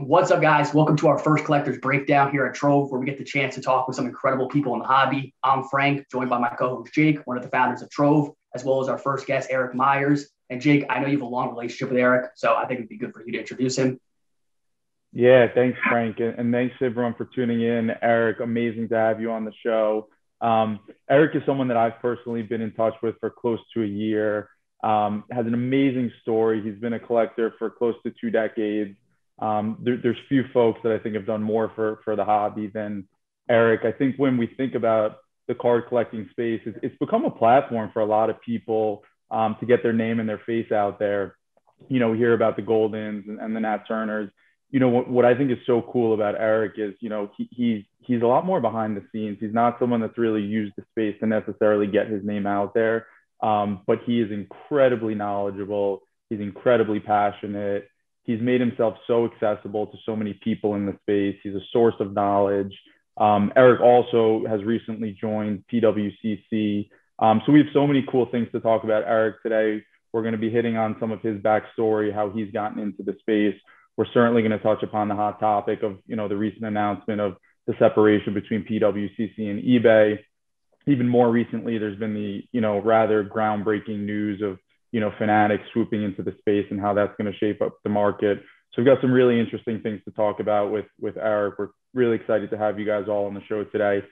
What's up, guys? Welcome to our first collector's breakdown here at Trove, where we get the chance to talk with some incredible people in the hobby. I'm Frank, joined by my co-host Jake, one of the founders of Trove, as well as our first guest, Erik Myers. And Jake, I know you have a long relationship with Erik, so I think it'd be good for you to introduce him. Yeah, thanks, Frank. And thanks, everyone, for tuning in. Erik, amazing to have you on the show. Erik is someone that I've personally been in touch with for close to a year. Has an amazing story. He's been a collector for close to 2 decades. There's few folks that I think have done more for the hobby than Erik. I think when we think about the card collecting space, it's become a platform for a lot of people to get their name and their face out there. You know, we hear about the Goldens and the Nat Turners. You know, what I think is so cool about Erik is, you know, he's a lot more behind the scenes. He's not someone that's really used the space to necessarily get his name out there. But he is incredibly knowledgeable. He's incredibly passionate. He's made himself so accessible to so many people in the space. He's a source of knowledge. Erik also has recently joined PWCC. So we have so many cool things to talk about Erik today. We're going to be hitting on some of his backstory, how he's gotten into the space. We're certainly going to touch upon the hot topic of, you know, the recent announcement of the separation between PWCC and eBay. Even more recently, there's been the, you know, rather groundbreaking news of, you know, Fanatics swooping into the space and how that's going to shape up the market. So we've got some really interesting things to talk about with Erik. We're really excited to have you guys all on the show today.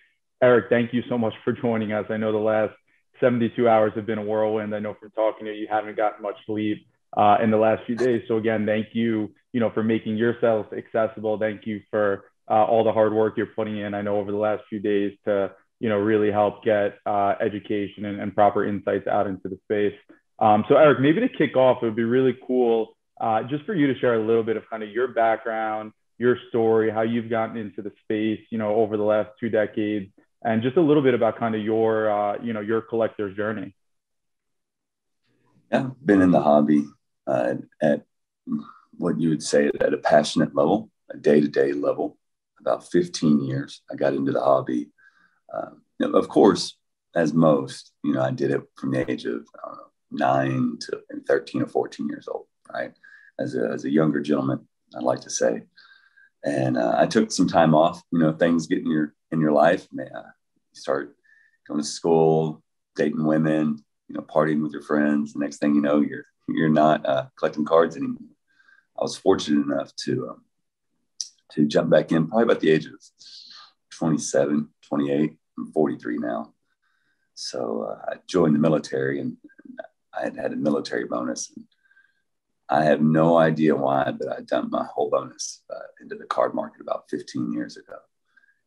Erik, thank you so much for joining us. I know the last 72 hours have been a whirlwind. I know from talking to you, you haven't gotten much sleep in the last few days. So again, thank you, you know, for making yourself accessible. Thank you for all the hard work you're putting in. I know over the last few days to, you know, really help get education and proper insights out into the space. So Erik, maybe to kick off, it would be really cool just for you to share a little bit of kind of your background, your story, how you've gotten into the space, you know, over the last 2 decades, and just a little bit about kind of your, you know, your collector's journey. Yeah, been in the hobby at what you would say at a passionate level, a day-to-day level, about 15 years. I got into the hobby. You know, of course, as most, you know, I did it from the age of, I don't know, 9 to 13 or 14 years old, right? As a younger gentleman, I'd like to say. And I took some time off, you know, things get in your life, man. You start going to school, dating women, you know, partying with your friends. The next thing you know, you're not collecting cards anymore. I was fortunate enough to jump back in probably about the age of 27, 28. I'm 43 now. So I joined the military and I had a military bonus. And I have no idea why, but I dumped my whole bonus into the card market about 15 years ago.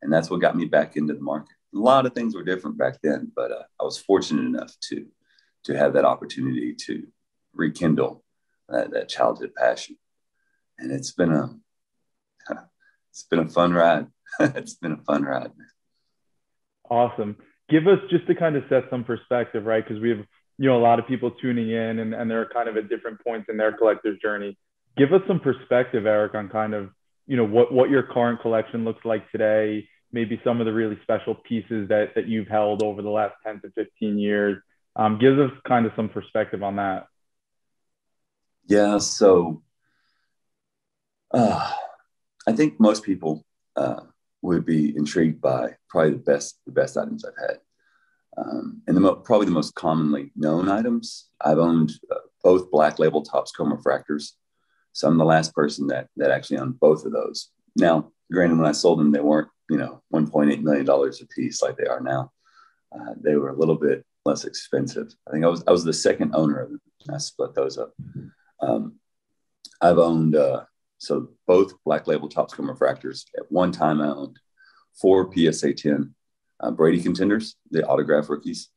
And that's what got me back into the market. A lot of things were different back then, but I was fortunate enough to have that opportunity to rekindle that childhood passion. And it's been a fun ride. It's been a fun ride, man. Awesome. Give us, just to kind of set some perspective, right? Because we have, you know, a lot of people tuning in and they're kind of at different points in their collector's journey. Give us some perspective, Erik, on kind of, you know, what your current collection looks like today, maybe some of the really special pieces that you've held over the last 10 to 15 years. Give us kind of some perspective on that. Yeah, so I think most people would be intrigued by probably the best items I've had. And probably the most commonly known items. I've owned both black label Topps chrome refractors. So I'm the last person that actually owned both of those. Now, granted, when I sold them, they weren't, you know, $1.8 million a piece like they are now. They were a little bit less expensive. I think I was the second owner of them. I split those up. I've owned so both black label Topps chrome refractors. At one time, I owned 4 PSA 10 Brady contenders, the autograph rookies.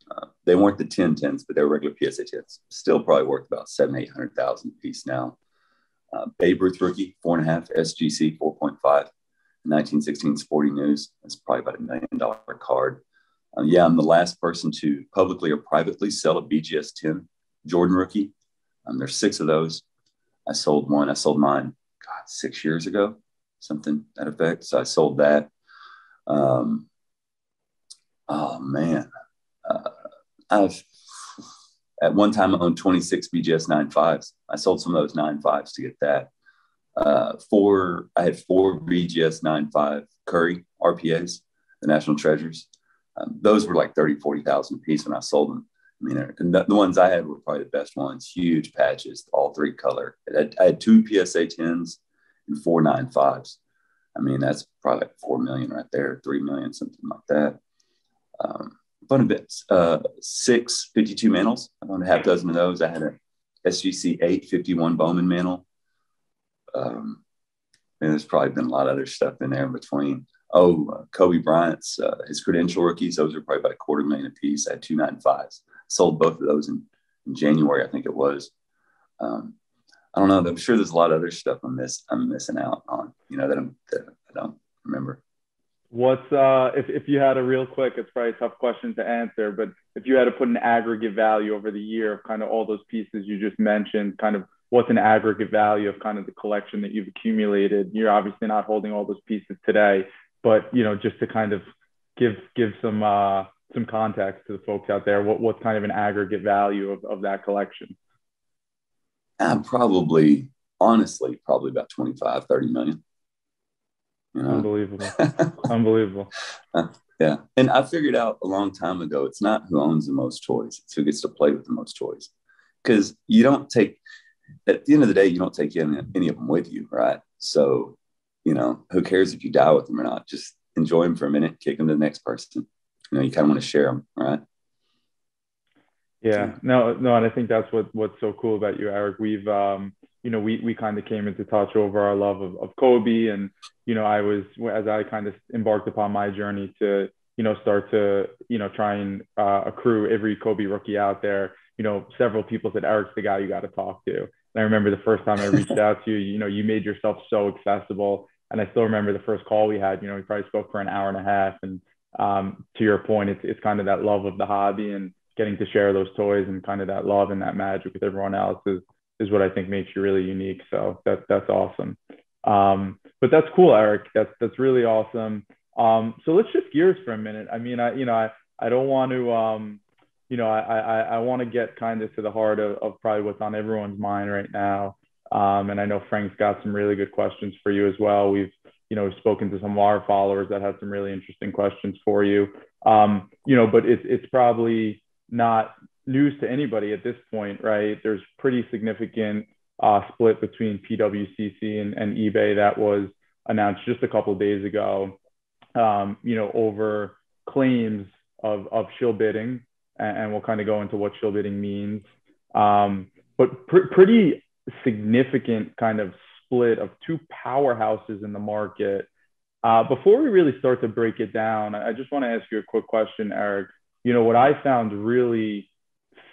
They weren't the 10-10s, but they were regular PSA 10s. Still probably worth about $700,000-800,000 a piece now. Babe Ruth rookie, 4.5, SGC 4.5, 1916 Sporting News. That's probably about $1 million card. Yeah, I'm the last person to publicly or privately sell a BGS 10 Jordan rookie. There's 6 of those. I sold one. I sold mine, 6 years ago, something to that effect. So I sold that. Oh man, at one time I owned 26 BGS 9.5s. I sold some of those 9.5s to get that. I had four VGS 9.5 Curry RPAs, the National Treasures. Those were like 30, 40,000 a piece when I sold them. I mean, and the ones I had were probably the best ones, huge patches, all three color. I had two PSA 10s and four 9.5s. I mean, that's probably like 4 million right there, 3 million, something like that. Fun bits, 6 52 mantles. I owned a half dozen of those. I had a SGC 851 Bowman mantle. And there's probably been a lot of other stuff in there in between. Kobe Bryant's, his credential rookies, those are probably about $250,000 a piece. I had 2 9.5s. Sold both of those in January, I think it was. I don't know. I'm sure there's a lot of other stuff I'm missing out on, that I don't remember. What's if you had a real quick, it's probably a tough question to answer, but if you had to put an aggregate value over the year of kind of all those pieces you just mentioned, kind of what's an aggregate value of kind of the collection that you've accumulated? You're obviously not holding all those pieces today, but just to kind of give some context to the folks out there, what's kind of an aggregate value of that collection? Honestly, probably about 25, 30 million. Unbelievable. Unbelievable. Yeah. And I figured out a long time ago, it's not who owns the most toys, it's who gets to play with the most toys. Because at the end of the day, you don't take any of them with you, right? So, who cares if you die with them or not? Just enjoy them for a minute, kick them to the next person. You kind of want to share them, right? Yeah, no, and I think that's what's so cool about you, Erik. We've, we kind of came into touch over our love of Kobe, and as I kind of embarked upon my journey to start to try and accrue every Kobe rookie out there. Several people said, Erik's the guy you got to talk to. And I remember the first time I reached out to you, you made yourself so accessible. And I still remember the first call we had. We probably spoke for an hour and a half. And to your point, it's kind of that love of the hobby and getting to share those toys and kind of that love and that magic with everyone else is what I think makes you really unique. So that's awesome. But that's cool, Erik. That's really awesome. So let's shift gears for a minute. I mean, I don't want to, I want to get kind of to the heart of probably what's on everyone's mind right now. And I know Frank's got some really good questions for you as well. We've spoken to some of our followers that had some really interesting questions for you. But it's probably not news to anybody at this point, right? There's pretty significant split between PWCC and eBay that was announced just a couple of days ago, over claims of shill bidding, and we'll kind of go into what shill bidding means. But pretty significant kind of split of two powerhouses in the market. Before we really start to break it down, I just want to ask you a quick question, Erik. What I found really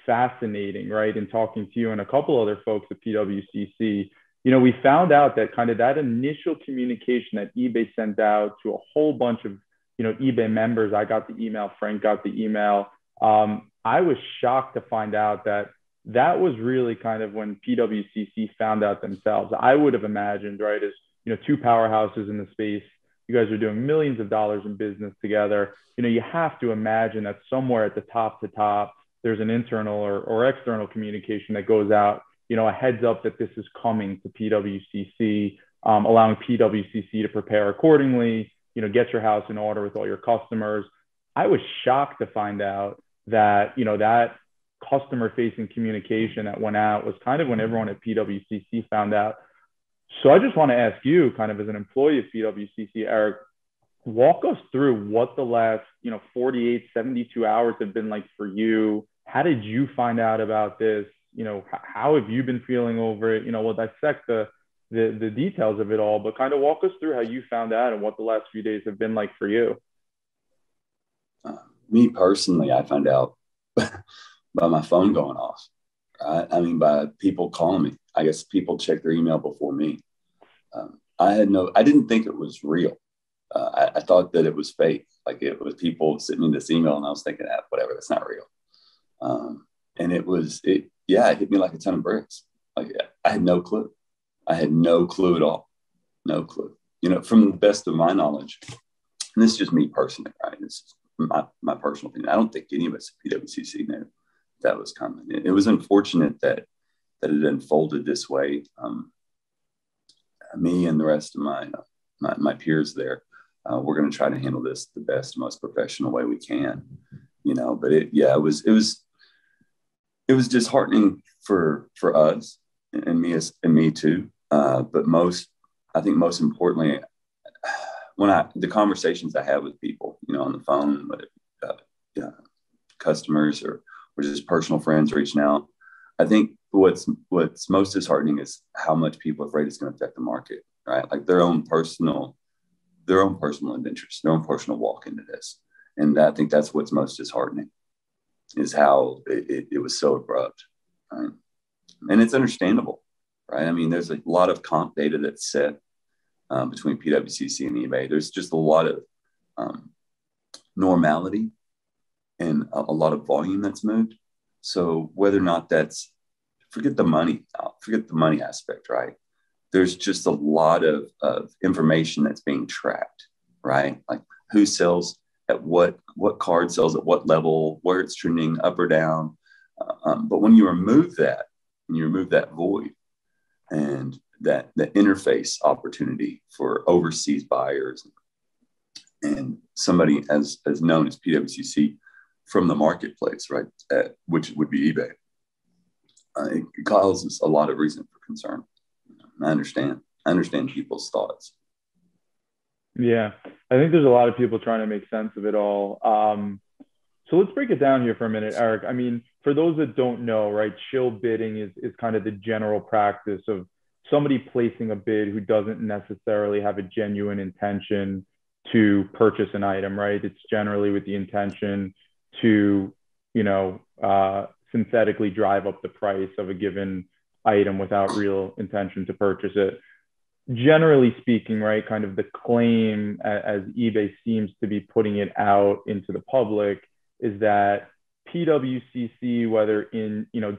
fascinating, right, in talking to you and a couple other folks at PWCC, we found out that kind of that initial communication that eBay sent out to a whole bunch of, eBay members. I got the email, Frank got the email. I was shocked to find out that was really kind of when PWCC found out themselves. I would have imagined, right, as, two powerhouses in the space, you guys are doing millions of dollars in business together. You have to imagine that somewhere at the top to top, there's an internal or external communication that goes out, a heads up that this is coming to PWCC, allowing PWCC to prepare accordingly, get your house in order with all your customers. I was shocked to find out that, that customer facing communication that went out was kind of when everyone at PWCC found out. So I just want to ask you, kind of as an employee of PWCC, Erik, walk us through what the last, 48, 72 hours have been like for you. How did you find out about this? How have you been feeling over it? We'll dissect the details of it all, but kind of walk us through how you found out and what the last few days have been like for you. Me personally, I found out by my phone going off, right? I mean, by people calling me. I guess people checked their email before me. I didn't think it was real. I thought that it was fake. Like it was people sending me this email and I was thinking, whatever, that's not real. And it hit me like a ton of bricks. Like I had no clue. I had no clue at all. No clue. From the best of my knowledge, and this is just me personally, right? This is my personal opinion. I don't think any of us at PWCC knew that was coming. It was unfortunate that it unfolded this way. me and the rest of my peers there, we're going to try to handle this the best, most professional way we can, but it was disheartening for us and me too. But I think most importantly, the conversations I have with people, on the phone, with customers or just personal friends reaching out, I think what's most disheartening is how much people are afraid it's going to affect the market, right? Like their own personal adventures, their own personal walk into this. And I think that's what's most disheartening, is how it was so abrupt, right? And it's understandable, right? I mean, there's a lot of comp data that's set between PWCC and eBay. There's just a lot of normality and a lot of volume that's moved. So whether or not forget the money aspect, right? There's just a lot of information that's being tracked, right? Like who sells at what card sells at what level, where it's trending up or down. But when you remove that, void and that interface opportunity for overseas buyers and somebody as known as PWCC from the marketplace, right, which would be eBay, it causes a lot of reason for concern. I understand people's thoughts. Yeah, I think there's a lot of people trying to make sense of it all. So let's break it down here for a minute, Erik. I mean, for those that don't know, right, shill bidding is kind of the general practice of somebody placing a bid who doesn't necessarily have a genuine intention to purchase an item, right? It's generally with the intention to, synthetically drive up the price of a given item without real intention to purchase it. Generally speaking, right, kind of the claim as eBay seems to be putting it out into the public is that PWCC, whether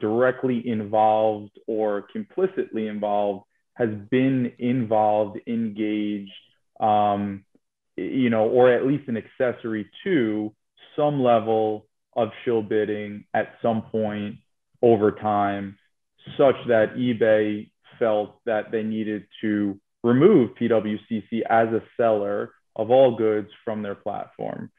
directly involved or complicitly involved, has been involved, engaged, or at least an accessory to some level of shill bidding at some point over time, such that eBay felt that they needed to remove PWCC as a seller of all goods from their platform.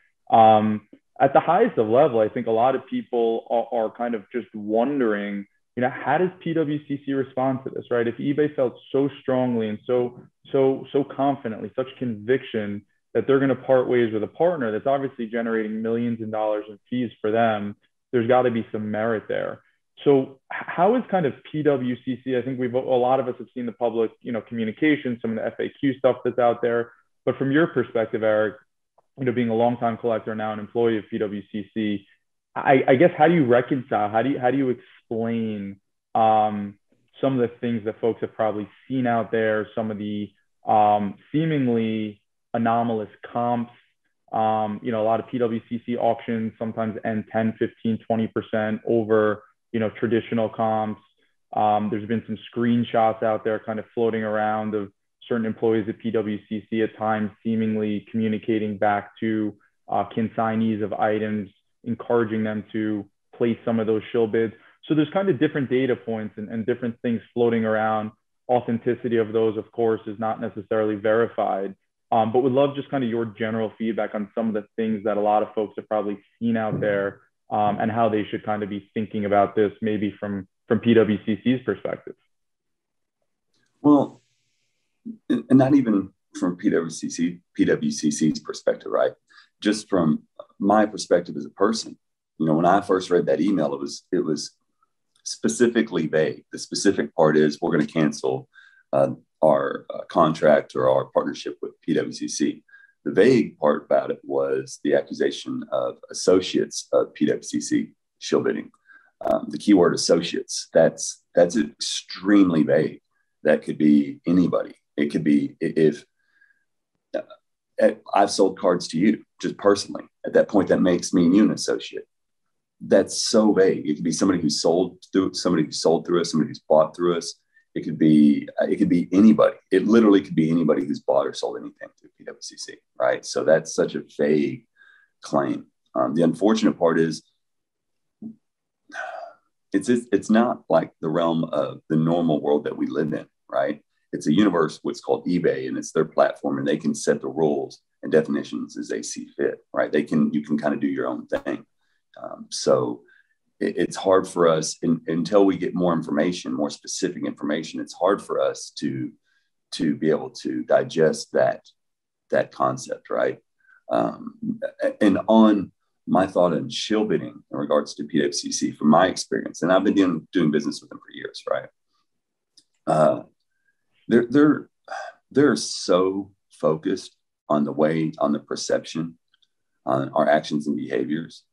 At the highest of level, I think a lot of people are kind of just wondering, how does PWCC respond to this, right? If eBay felt so strongly and so confidently, such conviction that they're going to part ways with a partner that's obviously generating millions of dollars in fees for them, there's got to be some merit there. So how is kind of PWCC? I think a lot of us have seen the public, communication, some of the FAQ stuff that's out there. But from your perspective, Erik, being a longtime collector, now an employee of PWCC, I guess, how do you reconcile? How do you explain some of the things that folks have probably seen out there, some of the seemingly anomalous comps? A lot of PWCC auctions sometimes end 10, 15, 20% over traditional comps. There's been some screenshots out there kind of floating around of certain employees at PWCC at times seemingly communicating back to consignees of items, encouraging them to place some of those shill bids. So there's kind of different data points and different things floating around. Authenticity of those, of course, is not necessarily verified. But would love just kind of your general feedback on some of the things that a lot of folks have probably seen out there, and how they should kind of be thinking about this, maybe from PWCC's perspective. Well, and not even from PWCC's perspective, right? Just from my perspective as a person, when I first read that email, it was specifically vague. The specific part is we're going to cancel our contract or our partnership with PWCC. The vague part about it was the accusation of associates of PWCC shill bidding. The keyword associates, that's extremely vague. That could be anybody. It could be if I've sold cards to you just personally. At that point, that makes me and you an associate. That's so vague. It could be somebody who sold through us, somebody who's bought through us. It could be anybody. It literally could be anybody who's bought or sold anything through PWCC, right? So that's such a vague claim. The unfortunate part is it's not like the realm of the normal world that we live in, right? it's a universe, what's called eBay, and it's their platform, and they can set the rules and definitions as they see fit, right? You can kind of do your own thing. So it's hard for us until we get more information, more specific information. It's hard for us to be able to digest that concept, right? And on my thought on shill bidding in regards to PWCC, from my experience, and I've been doing business with them for years, right? They're so focused on the perception, on our actions and behaviors.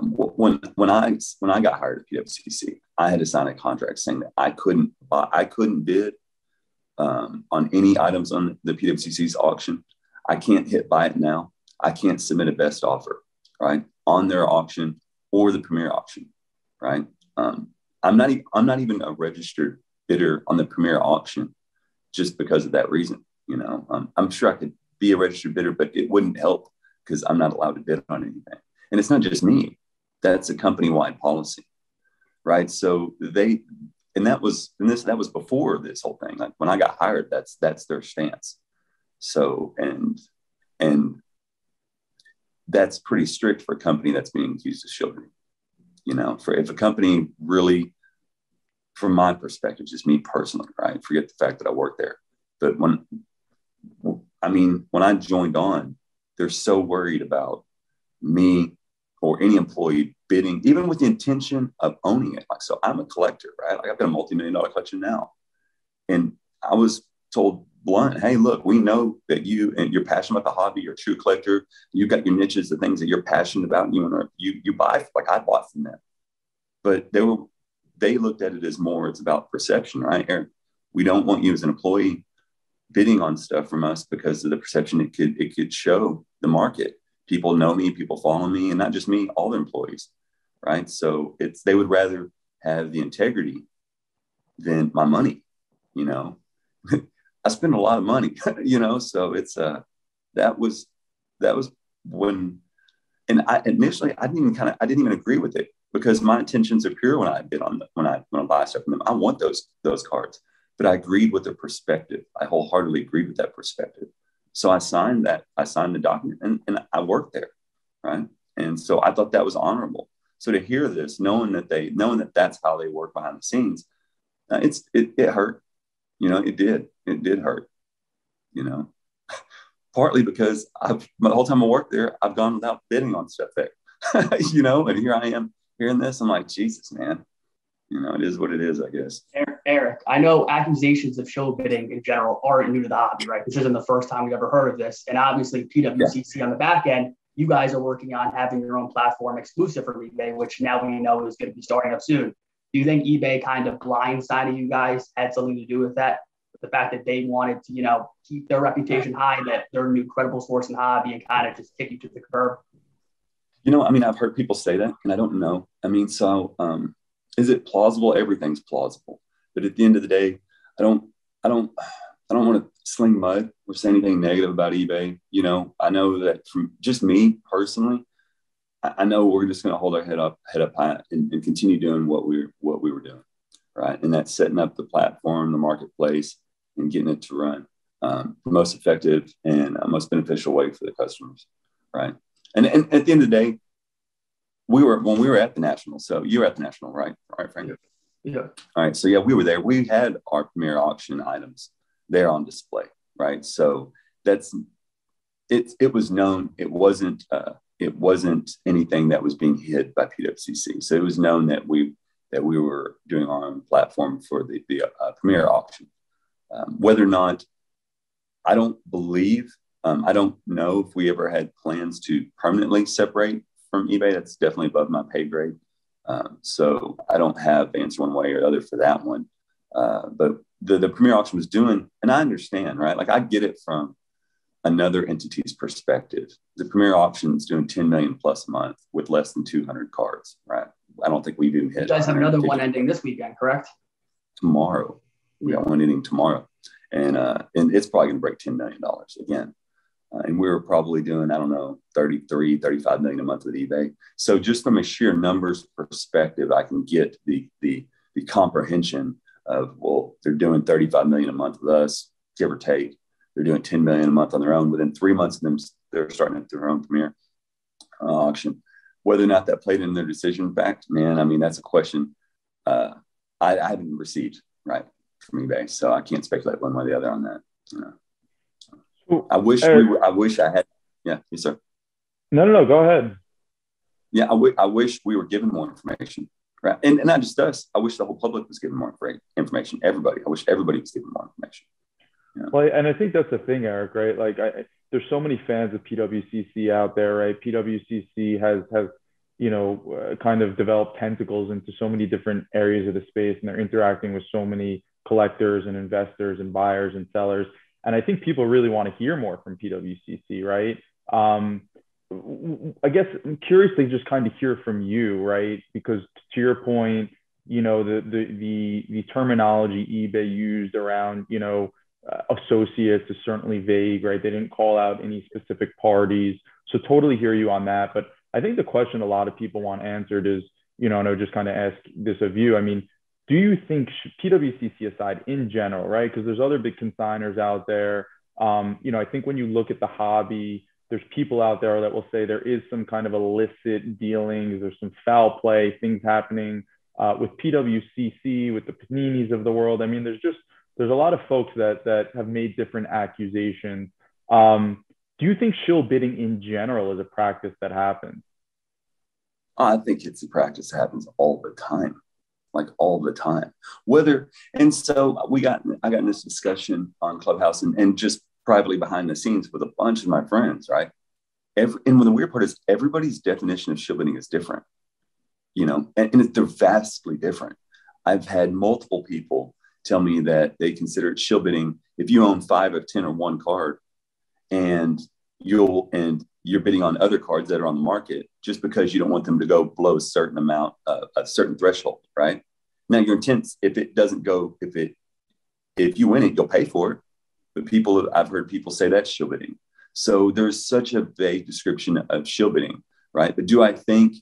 When I got hired at PWCC, I had to sign a contract saying that I couldn't bid on any items on the PWCC's auction. I can't hit buy it now. I can't submit a best offer, right, on their auction or the premier auction, right? I'm not even a registered bidder on the premier auction just because of that reason. You know, I'm sure I could be a registered bidder, but it wouldn't help because I'm not allowed to bid on anything. And it's not just me. That's a company-wide policy, right? So that was before this whole thing. Like when I got hired, that's their stance. So, and that's pretty strict for a company that's being accused of shill bidding. You know, if a company really, from my perspective, just me personally, right? Forget the fact that I work there. But when I joined on, they're so worried about me or any employee bidding, even with the intention of owning it. Like, so I'm a collector, right? Like I've got a multi-million-dollar collection now. And I was told blunt, hey, look, we know that you're passionate about the hobby, you're a true collector, you've got your niches, the things that you're passionate about, and you buy, like I bought from them. But they looked at it as more, it's about perception, right, Eric? We don't want you as an employee bidding on stuff from us because of the perception it could show the market. People know me, people follow me, and not just me, all their employees, right? So they would rather have the integrity than my money, you know. I spend a lot of money, you know, so it's that was when, and I initially I didn't even agree with it because my intentions are pure when I bid on when I buy stuff from them. I want those cards, but I agreed with their perspective. I wholeheartedly agreed with that perspective. So I signed the document and I worked there, right? And so I thought that was honorable. So to hear this, knowing that that's how they work behind the scenes, it hurt. You know, it did hurt, you know, partly because the whole time I worked there, I've gone without bidding on stuff there, you know, and here I am hearing this. I'm like, Jesus, man, you know, it is what it is, I guess. Erik, I know accusations of show bidding in general aren't new to the hobby, right? This isn't the first time we've ever heard of this. And obviously PWCC on the back end, you guys are working on having your own platform exclusive for eBay, which now we know is going to be starting up soon. Do you think eBay kind of blindsided you guys had something to do with that? With the fact that they wanted to, you know, keep their reputation high, that they're a new credible source in the hobby and kind of just kick you to the curb? You know, I mean, I've heard people say that, and I don't know. I mean, so is it plausible? Everything's plausible. But at the end of the day, I don't want to sling mud or say anything negative about eBay. You know, I know that from just me personally, I know we're just going to hold our head up high and continue doing what we were doing, right? And that's setting up the platform, the marketplace, and getting it to run the most effective and most beneficial way for the customers, right? And at the end of the day, when we were at the National. So you were at the National, right? All right, Frank. Yeah. All right. So yeah, we were there. We had our premier auction items there on display, right? So it was known. It wasn't anything that was being hid by PWCC. So it was known that we were doing our own platform for the premier auction. Whether or not, I don't believe, I don't know if we ever had plans to permanently separate from eBay. That's definitely above my pay grade. So I don't have the answer one way or the other for that one. But the premier auction was doing, and I understand, right? Like I get it from another entity's perspective. The premier auction is doing 10 million plus a month with less than 200 cards, right? I don't think we've even hit. You guys have another one ending this weekend, correct? Tomorrow. We got one ending tomorrow. And it's probably going to break $10 million again. And we were probably doing, I don't know, 33, 35 million a month with eBay. So just from a sheer numbers perspective, I can get the comprehension of, well, they're doing 35 million a month with us, give or take. They're doing 10 million a month on their own. Within 3 months of them, they're starting their own premier auction. Whether or not that played in their decision fact, man, I mean, that's a question I haven't received, right, from eBay. So I can't speculate one way or the other on that. You know. I wish I had. Yeah, yes, sir. No, go ahead. Yeah, I wish we were given more information, right? And not just us. I wish the whole public was given more information. Everybody. I wish everybody was given more information. Yeah. Well, and I think that's the thing, Erik, right? Like, there's so many fans of PWCC out there, right? PWCC has kind of developed tentacles into so many different areas of the space, and they're interacting with so many collectors and investors and buyers and sellers. And I think people really want to hear more from PWCC, right? I guess I'm curious to just kind of hear from you, right? Because to your point, the terminology eBay used around, associates is certainly vague, right? They didn't call out any specific parties. So totally hear you on that. But I think the question a lot of people want answered is, and I'll just kind of ask this of you. I mean, do you think, PWCC aside in general, right? Because there's other big consigners out there. I think when you look at the hobby, there's people out there that will say there is some kind of illicit dealings, there's some foul play, things happening with PWCC, with the Paninis of the world. I mean, there's a lot of folks that have made different accusations. Do you think shill bidding in general is a practice that happens? I think it's a practice that happens all the time, like all the time. So I got in this discussion on Clubhouse and just privately behind the scenes with a bunch of my friends, right? And the weird part is everybody's definition of shill bidding is different, and they're vastly different. I've had multiple people tell me that they consider it shill bidding if you own 5 of 10 or 1 card and you're bidding on other cards that are on the market just because you don't want them to go below a certain amount, a certain threshold, right? Now your intent, if you win it, you'll pay for it. But I've heard people say that's shill bidding. So there's such a vague description of shill bidding, right? But I think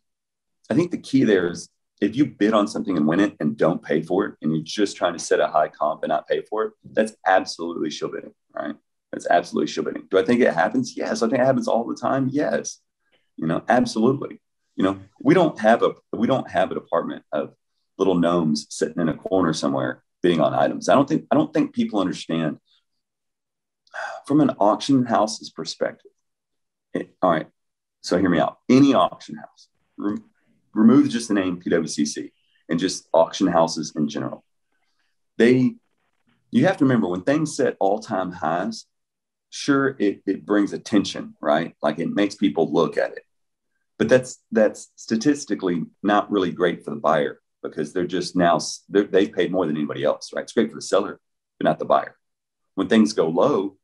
the key there is if you bid on something and win it and don't pay for it, and you're just trying to set a high comp and not pay for it, that's absolutely shill bidding, right? That's absolutely shill bidding. Do I think it happens? Yes. I think it happens all the time. Yes. Absolutely. We don't have a department of little gnomes sitting in a corner somewhere bidding on items. I don't think people understand from an auction house's perspective. All right. So hear me out. Any auction house, remove just the name PWCC and just auction houses in general. You have to remember when things set all-time highs, sure, it brings attention, right? Like it makes people look at it. But that's statistically not really great for the buyer because they've paid more than anybody else, right? It's great for the seller, but not the buyer. When things go low,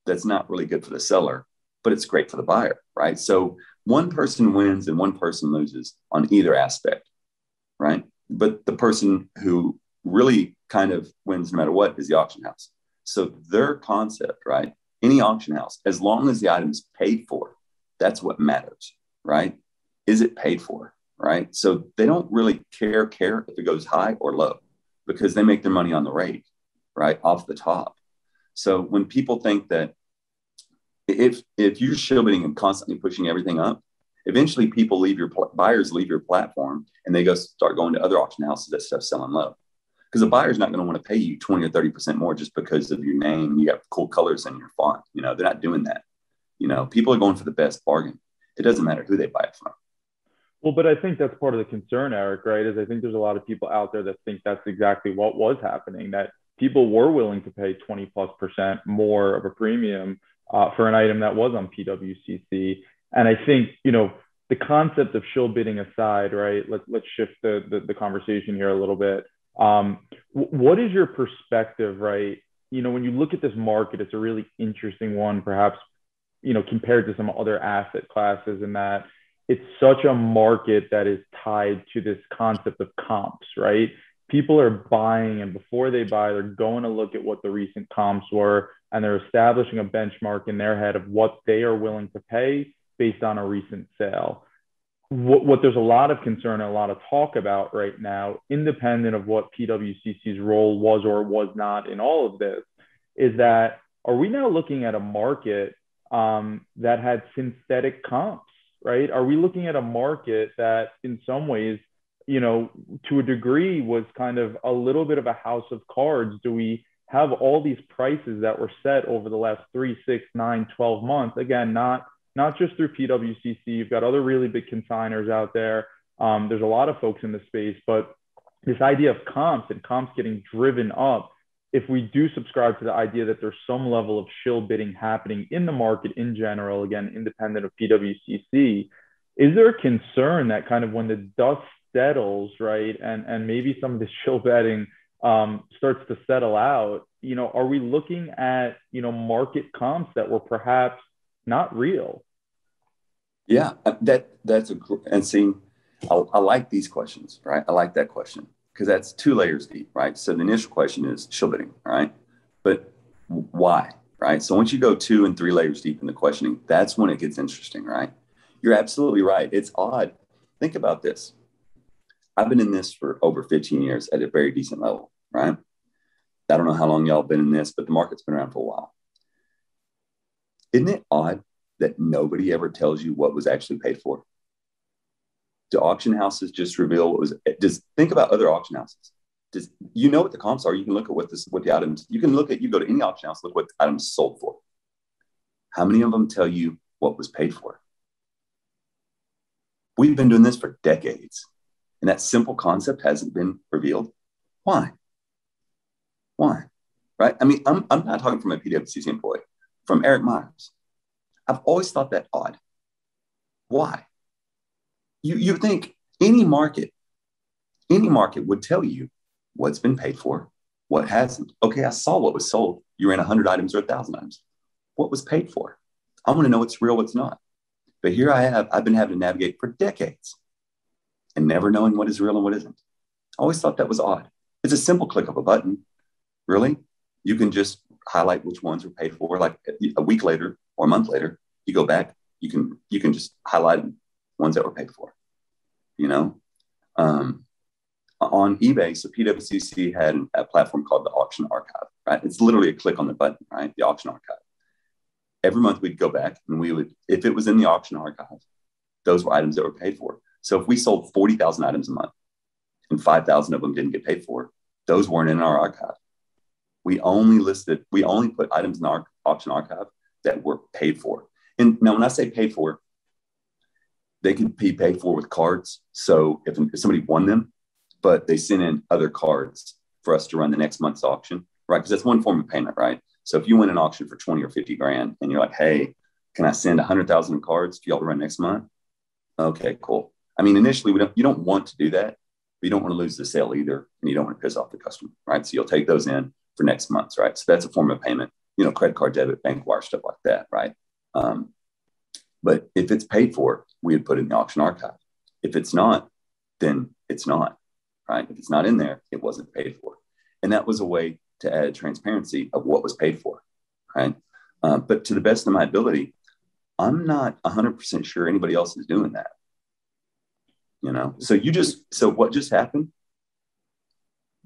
that's not really good for the seller, but it's great for the buyer, right? So one person wins and one person loses on either aspect, right? But the person who really kind of wins no matter what is the auction house. So their concept, right? Any auction house, as long as the item is paid for, that's what matters, right? Is it paid for, right? So they don't really care if it goes high or low because they make their money on the rate, right? Off the top. So when people think that if you're shill bidding and constantly pushing everything up, eventually buyers leave your platform and they start going to other auction houses that stuff's selling low. Because a buyer's not going to want to pay you 20 or 30% more just because of your name. You got cool colors in your font. They're not doing that. People are going for the best bargain. It doesn't matter who they buy it from. Well, but I think that's part of the concern, Erik, right? Is I think there's a lot of people out there that think that's exactly what was happening, that people were willing to pay 20+% more of a premium for an item that was on PWCC. And I think, the concept of shill bidding aside, right? Let's shift the conversation here a little bit. What is your perspective, right? When you look at this market, it's a really interesting one, perhaps, compared to some other asset classes, in that it's such a market that is tied to this concept of comps, right? People are buying, and before they buy, they're going to look at what the recent comps were, and they're establishing a benchmark in their head of what they are willing to pay based on a recent sale. what there's a lot of concern and a lot of talk about right now, independent of what PWCC's role was or was not in all of this, is that are we now looking at a market that had synthetic comps, right? Are we looking at a market that in some ways, to a degree was kind of a little bit of a house of cards? Do we have all these prices that were set over the last 3, 6, 9, 12 months? Again, not just through PWCC. You've got other really big consigners out there. There's a lot of folks in the space, but this idea of comps and comps getting driven up, if we do subscribe to the idea that there's some level of shill bidding happening in the market in general, again, independent of PWCC, is there a concern that kind of when the dust settles, right, and maybe some of the shill betting starts to settle out, are we looking at, market comps that were perhaps not real? Yeah, that's and see, I like these questions, right? I like that question because that's 2 layers deep, right? So the initial question is shill bidding, right? But why, right? So once you go 2 and 3 layers deep in the questioning, that's when it gets interesting, right? You're absolutely right. It's odd. Think about this. I've been in this for over 15 years at a very decent level, right? I don't know how long y'all been in this, but the market's been around for a while. Isn't it odd that nobody ever tells you what was actually paid for? Do auction houses just reveal what was? Just think about other auction houses. Just what the comps are. You can look at what the items. You go to any auction house, look what the items sold for. How many of them tell you what was paid for? We've been doing this for decades, and that simple concept hasn't been revealed. Why? Right? I mean, I'm not talking from a PWCC employee. From Erik Myers. I've always thought that odd. Why? You think any market would tell you what's been paid for, what hasn't. Okay, I saw what was sold. You ran 100 items or 1,000 items. What was paid for? I want to know what's real, what's not. But here I've been having to navigate for decades and never knowing what is real and what isn't. I always thought that was odd. It's a simple click of a button. Really? You can just highlight which ones were paid for. Like a week later or a month later, you go back, you can just highlight ones that were paid for, on eBay. So PWCC had a platform called the Auction Archive, right? It's literally a click on the button, right? The Auction Archive. Every month we'd go back and we would, if it was in the Auction Archive, those were items that were paid for. So if we sold 40,000 items a month and 5,000 of them didn't get paid for, those weren't in our archive. We only put items in our auction archive that were paid for. And now when I say paid for, they could be paid for with cards. So if somebody won them, but they sent in other cards for us to run the next month's auction, right? Because that's one form of payment, right? So if you win an auction for 20 or 50 grand and you're like, hey, can I send 100,000 cards for y'all to run next month? Okay, cool. I mean, initially, you don't want to do that, but you don't want to lose the sale either. And you don't want to piss off the customer, right? So you'll take those in for next month's, right? So that's a form of payment, credit card, debit, bank wire, stuff like that, right? But if it's paid for, we would put it in the auction archive. If it's not, then it's not, right? If it's not in there, it wasn't paid for. And that was a way to add transparency of what was paid for, right? But to the best of my ability, I'm not 100% sure anybody else is doing that, So what just happened,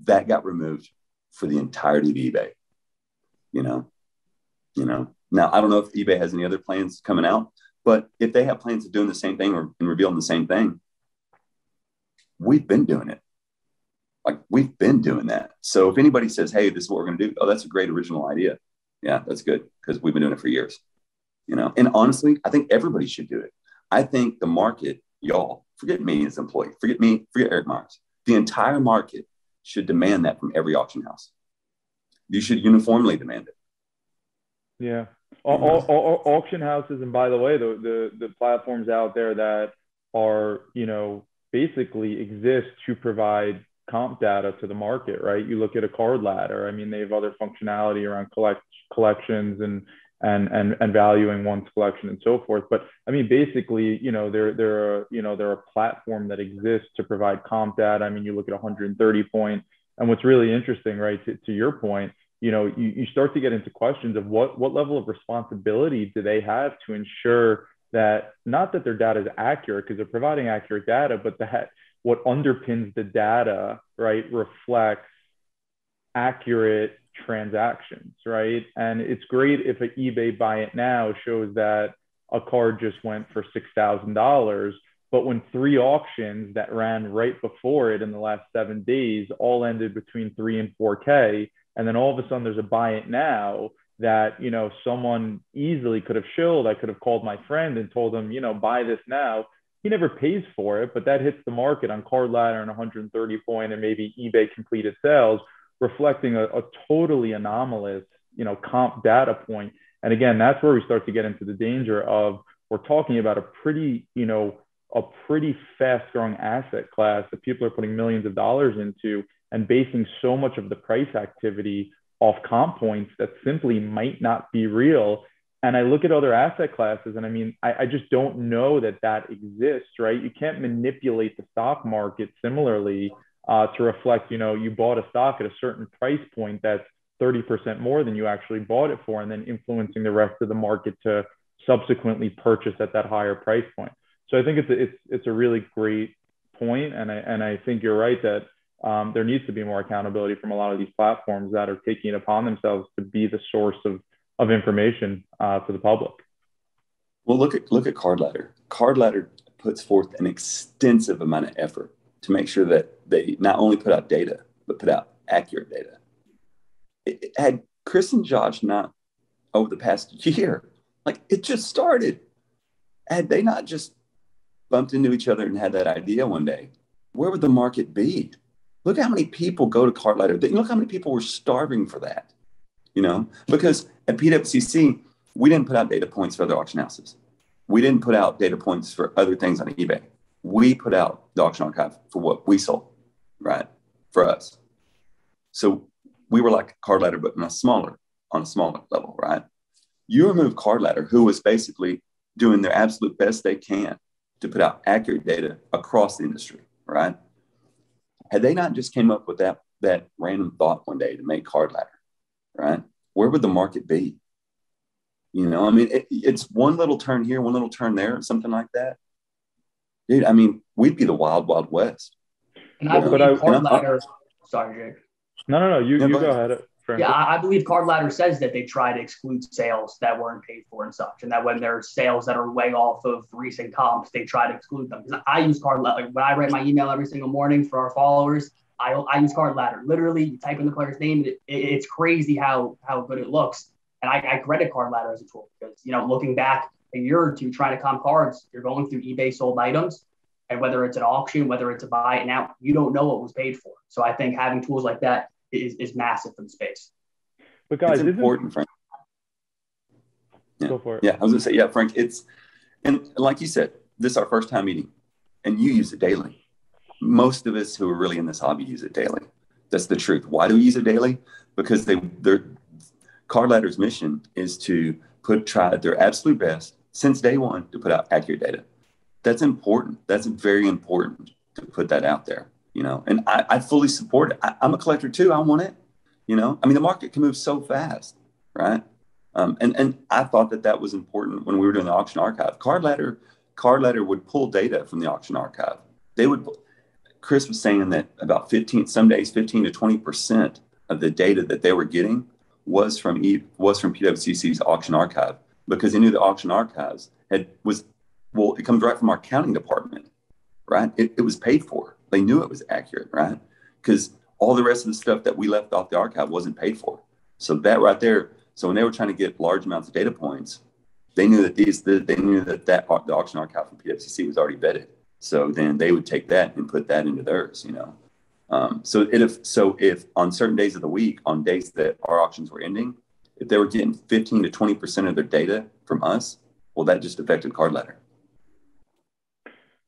that got removed for the entirety of eBay, Now, I don't know if eBay has any other plans coming out, but if they have plans of doing the same thing and revealing the same thing, we've been doing it. Like, we've been doing that. So if anybody says, hey, this is what we're going to do, oh, that's a great original idea. Yeah, that's good, because we've been doing it for years, And honestly, I think everybody should do it. I think the market, y'all, forget me as an employee, forget Erik Myers. The entire market should demand that from every auction house. You should uniformly demand it. Yeah. All auction houses, and by the way, the platforms out there that are, basically exist to provide comp data to the market, right? You look at a card ladder. I mean, they have other functionality around collections and valuing one's collection and so forth. But I mean, basically, they're a platform that exists to provide comp data. I mean, you look at 130 point, and what's really interesting, right, to your point, you start to get into questions of what level of responsibility do they have to ensure that not that their data is accurate because they're providing accurate data, but that what underpins the data, right, reflects accurate transactions, right? And it's great if an eBay buy it now shows that a card just went for $6,000, but when 3 auctions that ran right before it in the last 7 days all ended between 3 and 4K, and then all of a sudden there's a buy it now that, you know, someone easily could have shilled. I could have called my friend and told him, you know, buy this now. He never pays for it, but that hits the market on Card Ladder and 130 point and maybe eBay completed sales, reflecting a totally anomalous, you know, comp data point. And again, that's where we start to get into the danger of, we're talking about a pretty, you know, a pretty fast growing asset class that people are putting millions of dollars into and basing so much of the price activity off comp points that simply might not be real. And I look at other asset classes and I mean, I just don't know that that exists, right? You can't manipulate the stock market similarly to reflect, you know, you bought a stock at a certain price point that's 30% more than you actually bought it for, and then influencing the rest of the market to subsequently purchase at that higher price point. So I think it's a really great point, and I think you're right that there needs to be more accountability from a lot of these platforms that are taking it upon themselves to be the source of information to the public. Well, look at Card Ladder. Card Ladder puts forth an extensive amount of effort to make sure that they not only put out data, but put out accurate data. Had Chris and Josh not, over the past year, like it just started, had they not just bumped into each other and had that idea one day, where would the market be? Look how many people go to Card Ladder. Look how many people were starving for that, you know? Because at PWCC, we didn't put out data points for other auction houses. We didn't put out data points for other things on eBay. We put out the auction archive for what we sold, right? For us. So we were like Card Ladder, but on a smaller level, right? You remove Card Ladder, who was basically doing their absolute best they can to put out accurate data across the industry, right? Had they not just came up with that random thought one day to make Card Ladder, right? Where would the market be? You know, I mean, it's one little turn here, one little turn there, something like that. Dude, I mean, we'd be the wild, wild west. And I believe Card Ladder. Sorry, Jake. No. You go ahead. Francis. Yeah, I believe Card Ladder says that they try to exclude sales that weren't paid for and such, and that when there are sales that are way off of recent comps, they try to exclude them. Because I use Card Ladder. Like when I write my email every single morning for our followers, I use Card Ladder. Literally, you type in the player's name. It's crazy how good it looks. And I credit Card Ladder as a tool because, you know, looking back a year or two trying to comp cards, you're going through eBay sold items. And whether it's an auction, whether it's a buy it now, you don't know what was paid for. So I think having tools like that is massive for the space. But guys, it's important, Frank. Yeah. Go for it. Yeah, I was going to say, yeah, Frank, and like you said, this is our first time meeting, and you use it daily. Most of us who are really in this hobby use it daily. That's the truth. Why do we use it daily? Because their Card Ladder's mission is to try their absolute best since day one to put out accurate data. That's important. That's very important to put that out there, you know, and I fully support it. I'm a collector too. I want it, you know, I mean, the market can move so fast, right? And I thought that was important when we were doing the auction archive. Card Ladder would pull data from the auction archive. Chris was saying that about 15 to 20% of the data that they were getting was from PWCC's auction archive, because they knew the auction archives it comes right from our accounting department, right? It was paid for. They knew it was accurate, right? Because all the rest of the stuff that we left off the archive wasn't paid for. So that right there. So when they were trying to get large amounts of data points, they knew that the auction archive from PWCC was already vetted. So then they would take that and put that into theirs, you know. So if on certain days of the week, on days that our auctions were ending, if they were getting 15 to 20% of their data from us, well, that just affected Card Ladder.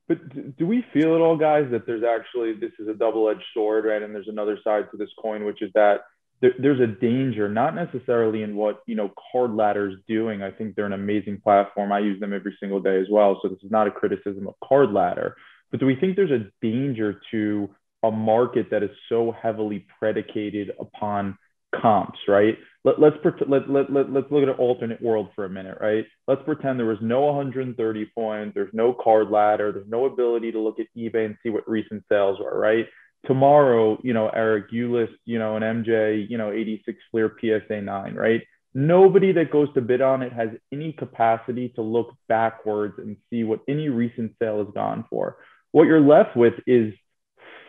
But do we feel at all, guys, that this is a double-edged sword, right? And there's another side to this coin, which is that there's a danger, not necessarily in what, you know, Card Ladder's doing. I think they're an amazing platform. I use them every single day as well. So this is not a criticism of Card Ladder. But do we think there's a danger to a market that is so heavily predicated upon comps, right? let's look at an alternate world for a minute, right? Let's pretend there was no 130 points, there's no card ladder, there's no ability to look at eBay and see what recent sales were, right? Tomorrow, Erik, you list, an MJ, 86 Fleer PSA 9, right? Nobody that goes to bid on it has any capacity to look backwards and see what any recent sale has gone for. What you're left with is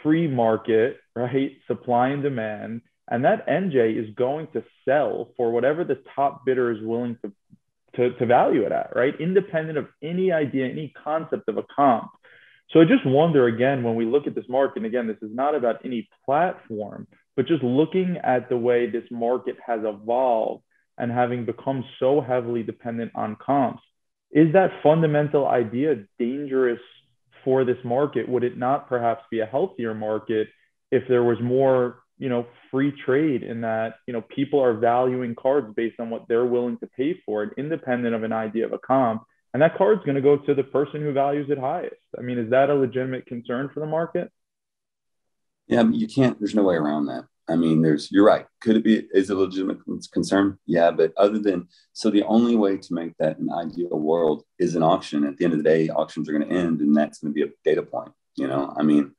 free market, right? Supply and demand. And that MJ is going to sell for whatever the top bidder is willing to value it at, right? Independent of any idea, any concept of a comp. So I just wonder, again, when we look at this market, and again, this is not about any platform, but just looking at the way this market has evolved and having become so heavily dependent on comps, is that fundamental idea dangerous for this market? Would it not perhaps be a healthier market if there was more, free trade in that, people are valuing cards based on what they're willing to pay for it, independent of an idea of a comp? And that card's going to go to the person who values it highest. I mean, is that a legitimate concern for the market? Yeah, I mean, you can't, there's no way around that. I mean, you're right. Could it be, is it a legitimate concern? Yeah, but so the only way to make that an ideal world is an auction. At the end of the day, auctions are going to end, and that's going to be a data point. I mean,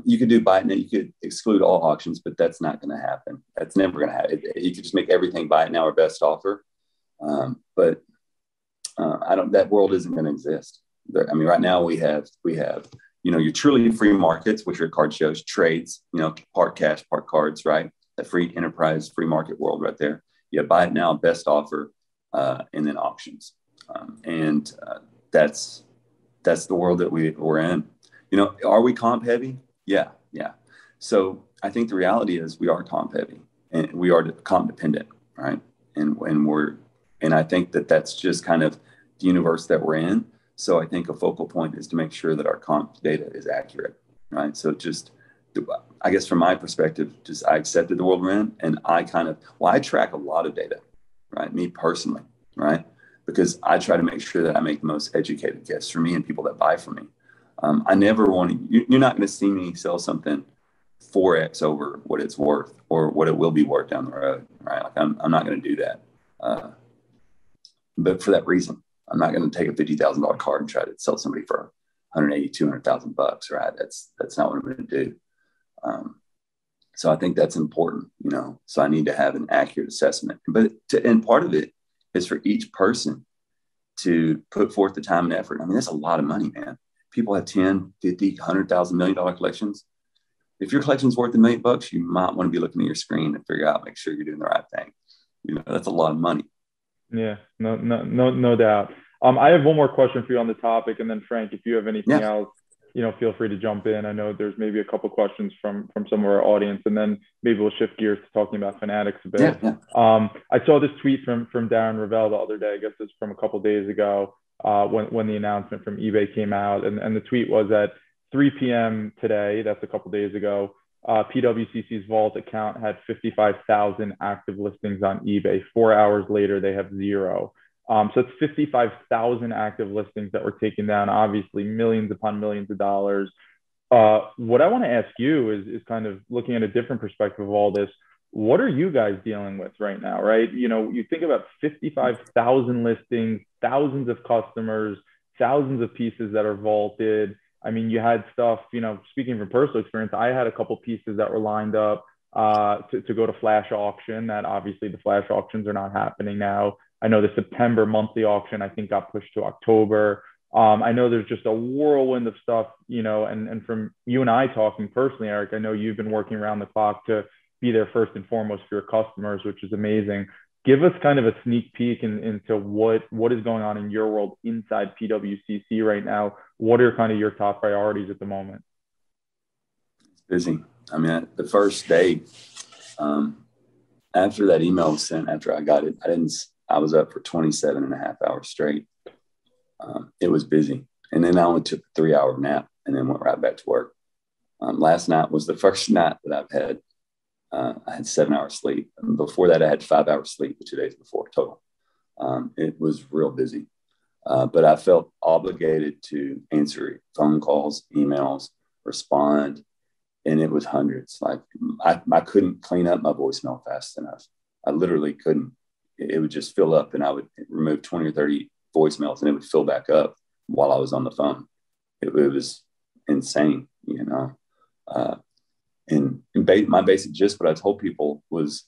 you could do buy it now, you could exclude all auctions, but that's not going to happen. That's never going to happen. You could just make everything buy it now or best offer. But that world isn't going to exist. I mean, right now we have, your truly free markets, which are card shows, trades, part cash, part cards, right? The free enterprise, free market world right there. You buy it now, best offer, and then auctions. That's the world that we're in. Are we comp heavy? Yeah. So I think the reality is we are comp heavy and we are comp dependent, right? And I think that's just kind of the universe that we're in. So I think a focal point is to make sure that our comp data is accurate, right? So I guess from my perspective, I accepted the world we're in, and I track a lot of data, right? Me personally, right? Because I try to make sure that I make the most educated guess for me and people that buy from me. I never want to, you're not going to see me sell something 4X over what it's worth or what it will be worth down the road, right? Like I'm not going to do that. But for that reason, I'm not going to take a $50,000 card and try to sell somebody for $180,000, $200,000, right? That's not what I'm going to do. So I think that's important, so I need to have an accurate assessment, and part of it is for each person to put forth the time and effort. I mean, that's a lot of money, man. People have 10, 50, $100,000, $1 million collections. If your collection's worth $1 million, you might want to be looking at your screen and figure out, make sure you're doing the right thing. That's a lot of money. Yeah, no doubt. I have one more question for you on the topic, and then Frank, if you have anything else, feel free to jump in. I know there's maybe a couple questions from some of our audience, and then maybe we'll shift gears to talking about Fanatics a bit. Yeah. I saw this tweet from Darren Ravel the other day. I guess it's from a couple days ago when the announcement from eBay came out, and the tweet was at 3 p.m. today. That's a couple days ago. PWCC's vault account had 55,000 active listings on eBay. 4 hours later, they have 0. So it's 55,000 active listings that were taken down, obviously millions upon millions of dollars. What I want to ask you is kind of looking at a different perspective of all this. What are you guys dealing with right now, right? You think about 55,000 listings, thousands of customers, thousands of pieces that are vaulted. I mean, you had stuff, speaking from personal experience, I had a couple pieces that were lined up to go to flash auction. That obviously the flash auctions are not happening now. I know the September monthly auction, I think, got pushed to October. I know there's just a whirlwind of stuff, and from you and I talking personally, Erik, I know you've been working around the clock to be there first and foremost for your customers, which is amazing. Give us kind of a sneak peek into what is going on in your world inside PWCC right now. What are kind of your top priorities at the moment? It's busy. I mean, the first day after that email was sent, after I got it, I was up for 27 and a half hours straight. It was busy. And then I only took a 3-hour nap and then went right back to work. Last night was the first night that I've had. I had 7 hours sleep. And before that, I had 5 hours sleep the 2 days before total. It was real busy. But I felt obligated to answer phone calls, emails, respond. And it was hundreds. Like I couldn't clean up my voicemail fast enough. I literally couldn't. It would just fill up, and I would remove 20 or 30 voicemails, and it would fill back up while I was on the phone. It was insane, you know. My basic gist, what I told people was,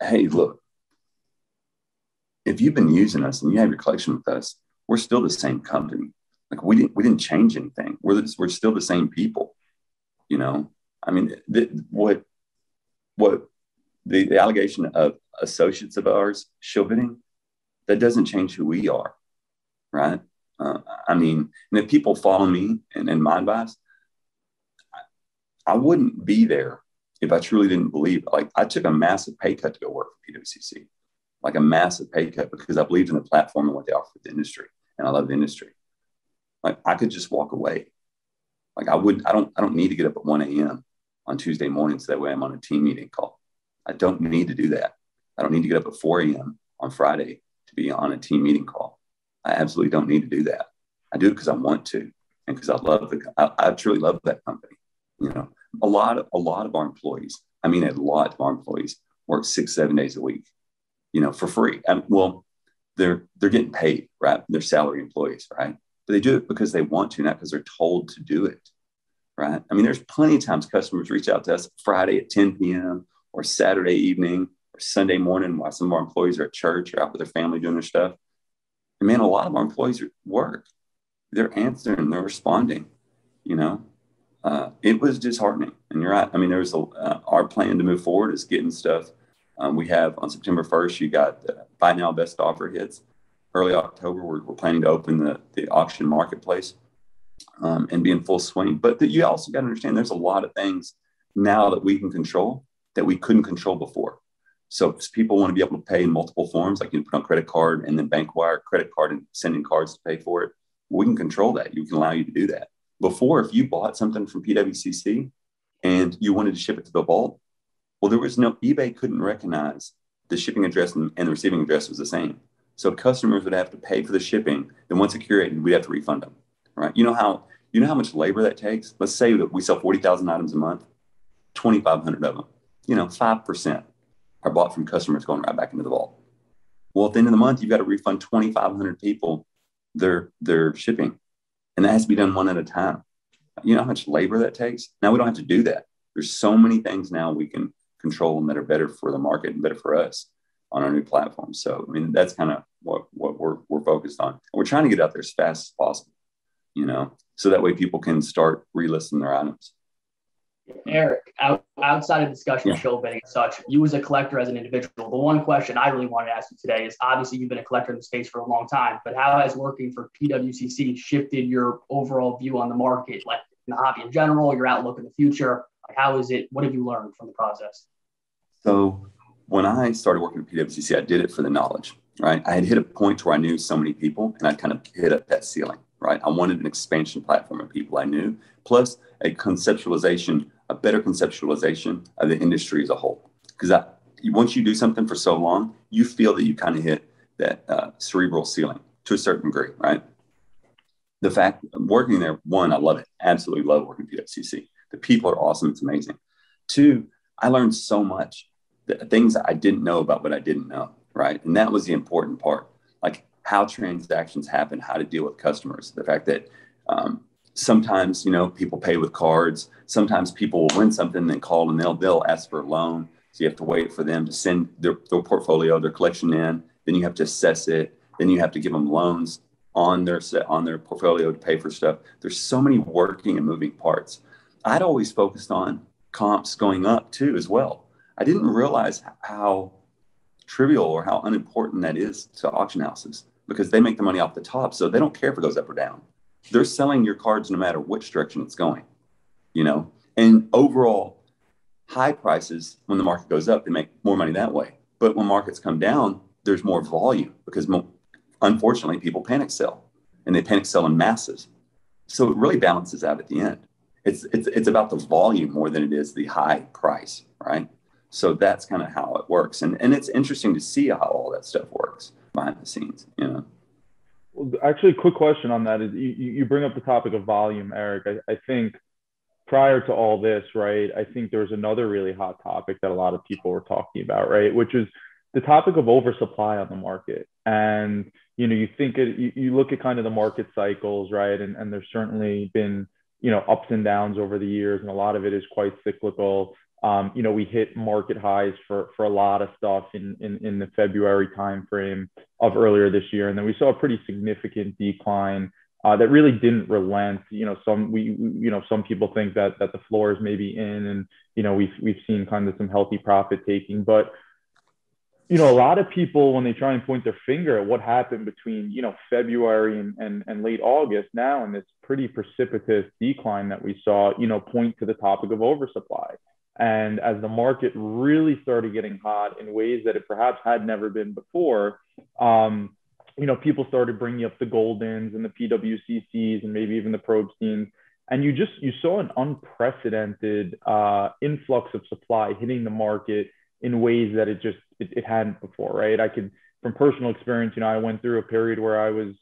hey, look, if you've been using us and you have your collection with us, we're still the same company. Like we didn't change anything. We're still the same people, you know. I mean, what the allegation of associates of ours shielding, that doesn't change who we are, right? I mean, and if people follow me and my advice, I wouldn't be there if I truly didn't believe. Like, I took a massive pay cut to go work for PWCC, like a massive pay cut, because I believed in the platform and what they offer the industry, and I love the industry. Like, I could just walk away. Like, I don't need to get up at 1 a.m. on Tuesday mornings. That way I'm on a team meeting call. I don't need to do that. I don't need to get up at 4 a.m. on Friday to be on a team meeting call. I absolutely don't need to do that. I do it because I want to, and because I truly love that company. You know, a lot of our employees, I mean, a lot of our employees work 6-7 days a week, you know, for free. Well, they're getting paid, right? They're salary employees, right? But they do it because they want to, not because they're told to do it, right? I mean, there's plenty of times customers reach out to us Friday at 10 p.m. or Saturday evening or Sunday morning while some of our employees are at church or out with their family doing their stuff. And man, a lot of our employees work. They're answering, they're responding, you know. It was disheartening. And you're right. I mean, there's our plan to move forward is getting stuff. We have on September 1st, you got buy now, best offer hits. Early October, we're planning to open the auction marketplace and be in full swing. But you also got to understand there's a lot of things now that we can control that we couldn't control before. So if people want to be able to pay in multiple forms, like you can put on credit card and then bank wire, credit card, and sending cards to pay for it, we can control that. We can allow you to do that. Before, if you bought something from PWCC and you wanted to ship it to the vault, well, there was no, eBay couldn't recognize the shipping address and the receiving address was the same. So customers would have to pay for the shipping. Then once it curated, we'd have to refund them, right? You know how much labor that takes? Let's say that we sell 40,000 items a month, 2,500 of them, 5% are bought from customers going right back into the vault. Well, at the end of the month, you've got to refund 2,500 people their shipping. And that has to be done one at a time. You know how much labor that takes? Now we don't have to do that. There's so many things now we can control them that are better for the market and better for us on our new platform. So, I mean, that's kind of what we're focused on. And we're trying to get out there as fast as possible, so that way people can start relisting their items. Erik, outside of discussion of show bidding and such, you as a collector, as an individual, the one question I really wanted to ask you today is, obviously you've been a collector in the space for a long time, but how has working for PWCC shifted your overall view on the market, like in the hobby in general, your outlook in the future? Like, how is it? What have you learned from the process? So when I started working at PWCC, I did it for the knowledge, right? I had hit a point where I knew so many people and I kind of hit up that ceiling, right? I wanted an expansion platform of people I knew, plus a better conceptualization of the industry as a whole. Because once you do something for so long, you feel that you kind of hit that cerebral ceiling to a certain degree, right? The fact working there, one, I love it. Absolutely love working at PWCC. The people are awesome. It's amazing. Two, I learned so much, the things that I didn't know about what I didn't know, right? And that was the important part, like how transactions happen, how to deal with customers. The fact that sometimes, people pay with cards. Sometimes people will win something and then call and they'll ask for a loan. So you have to wait for them to send their portfolio, their collection in. Then you have to assess it. Then you have to give them loans on their portfolio to pay for stuff. There's so many working and moving parts. I'd always focused on comps going up too as well. I didn't realize how trivial or how unimportant that is to auction houses, because they make the money off the top. So they don't care if it goes up or down. They're selling your cards no matter which direction it's going, and overall high prices, when the market goes up, they make more money that way. But when markets come down, there's more volume because unfortunately people panic sell, and they panic sell in masses. So it really balances out at the end. It's about the volume more than it is the high price, right? So that's kind of how it works. And it's interesting to see how all that stuff works behind the scenes, Well, actually, quick question on that is you bring up the topic of volume, Erik. I think prior to all this, right, I think there was another really hot topic that a lot of people were talking about, right, which is the topic of oversupply on the market. And, you look at kind of the market cycles, right? And there's certainly been, ups and downs over the years, and a lot of it is quite cyclical. We hit market highs for a lot of stuff in the February timeframe of earlier this year. And then we saw a pretty significant decline that really didn't relent. Some people think that the floor is maybe in, and, we've seen kind of some healthy profit taking, but a lot of people, when they try and point their finger at what happened between, February and late August now, and this pretty precipitous decline that we saw, point to the topic of oversupply. And as the market really started getting hot in ways that it perhaps had never been before, people started bringing up the Goldens and the PWCCs and maybe even the Probsteins. And you saw an unprecedented influx of supply hitting the market in ways that it hadn't before, right? From personal experience, I went through a period where I was,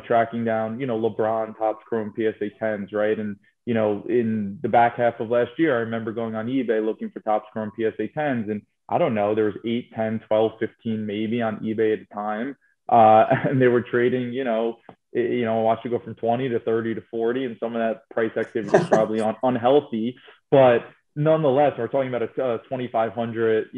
tracking down, LeBron Topps Chrome PSA 10s, right? And, in the back half of last year, I remember going on eBay looking for Topps Chrome PSA 10s. And I don't know, there was 8, 10, 12, 15 maybe on eBay at the time. And they were trading, watch it go from 20 to 30 to 40. And some of that price activity is probably unhealthy. But nonetheless, we're talking about a 2,500,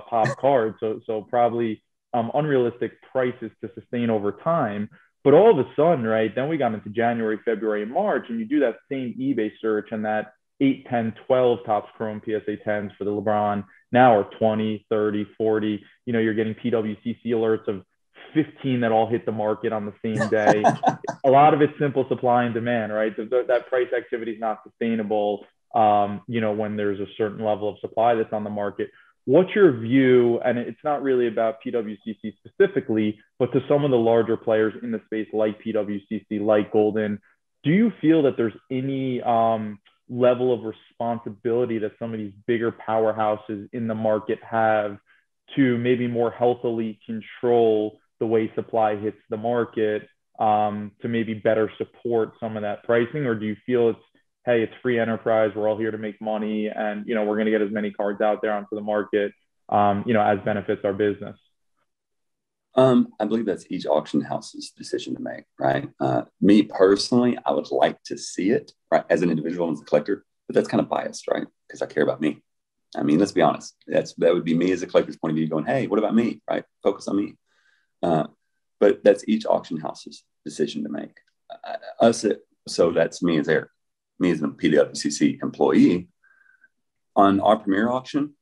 pop card. So probably unrealistic prices to sustain over time. But all of a sudden, right, then we got into January, February, and March, and you do that same eBay search, and that 8, 10, 12 Topps Chrome PSA 10s for the LeBron now are 20, 30, 40. You're getting PWCC alerts of 15 that all hit the market on the same day. A lot of it's simple supply and demand, right? That price activity is not sustainable, when there's a certain level of supply that's on the market. What's your view? And it's not really about PWCC specifically, but to some of the larger players in the space like PWCC, like Golden, do you feel that there's any level of responsibility that some of these bigger powerhouses in the market have to maybe more healthily control the way supply hits the market, to maybe better support some of that pricing? Or do you feel it's free enterprise, we're all here to make money, and we're going to get as many cards out there onto the market, as benefits our business? I believe that's each auction house's decision to make, right? Me personally, I would like to see it, right, as an individual, as a collector, but that's kind of biased, right? Because I care about me. I mean, let's be honest. That would be me as a collector's point of view going, hey, what about me, right? Focus on me. But that's each auction house's decision to make. So that's me as Eric. Me as a PWCC employee on our premier auction.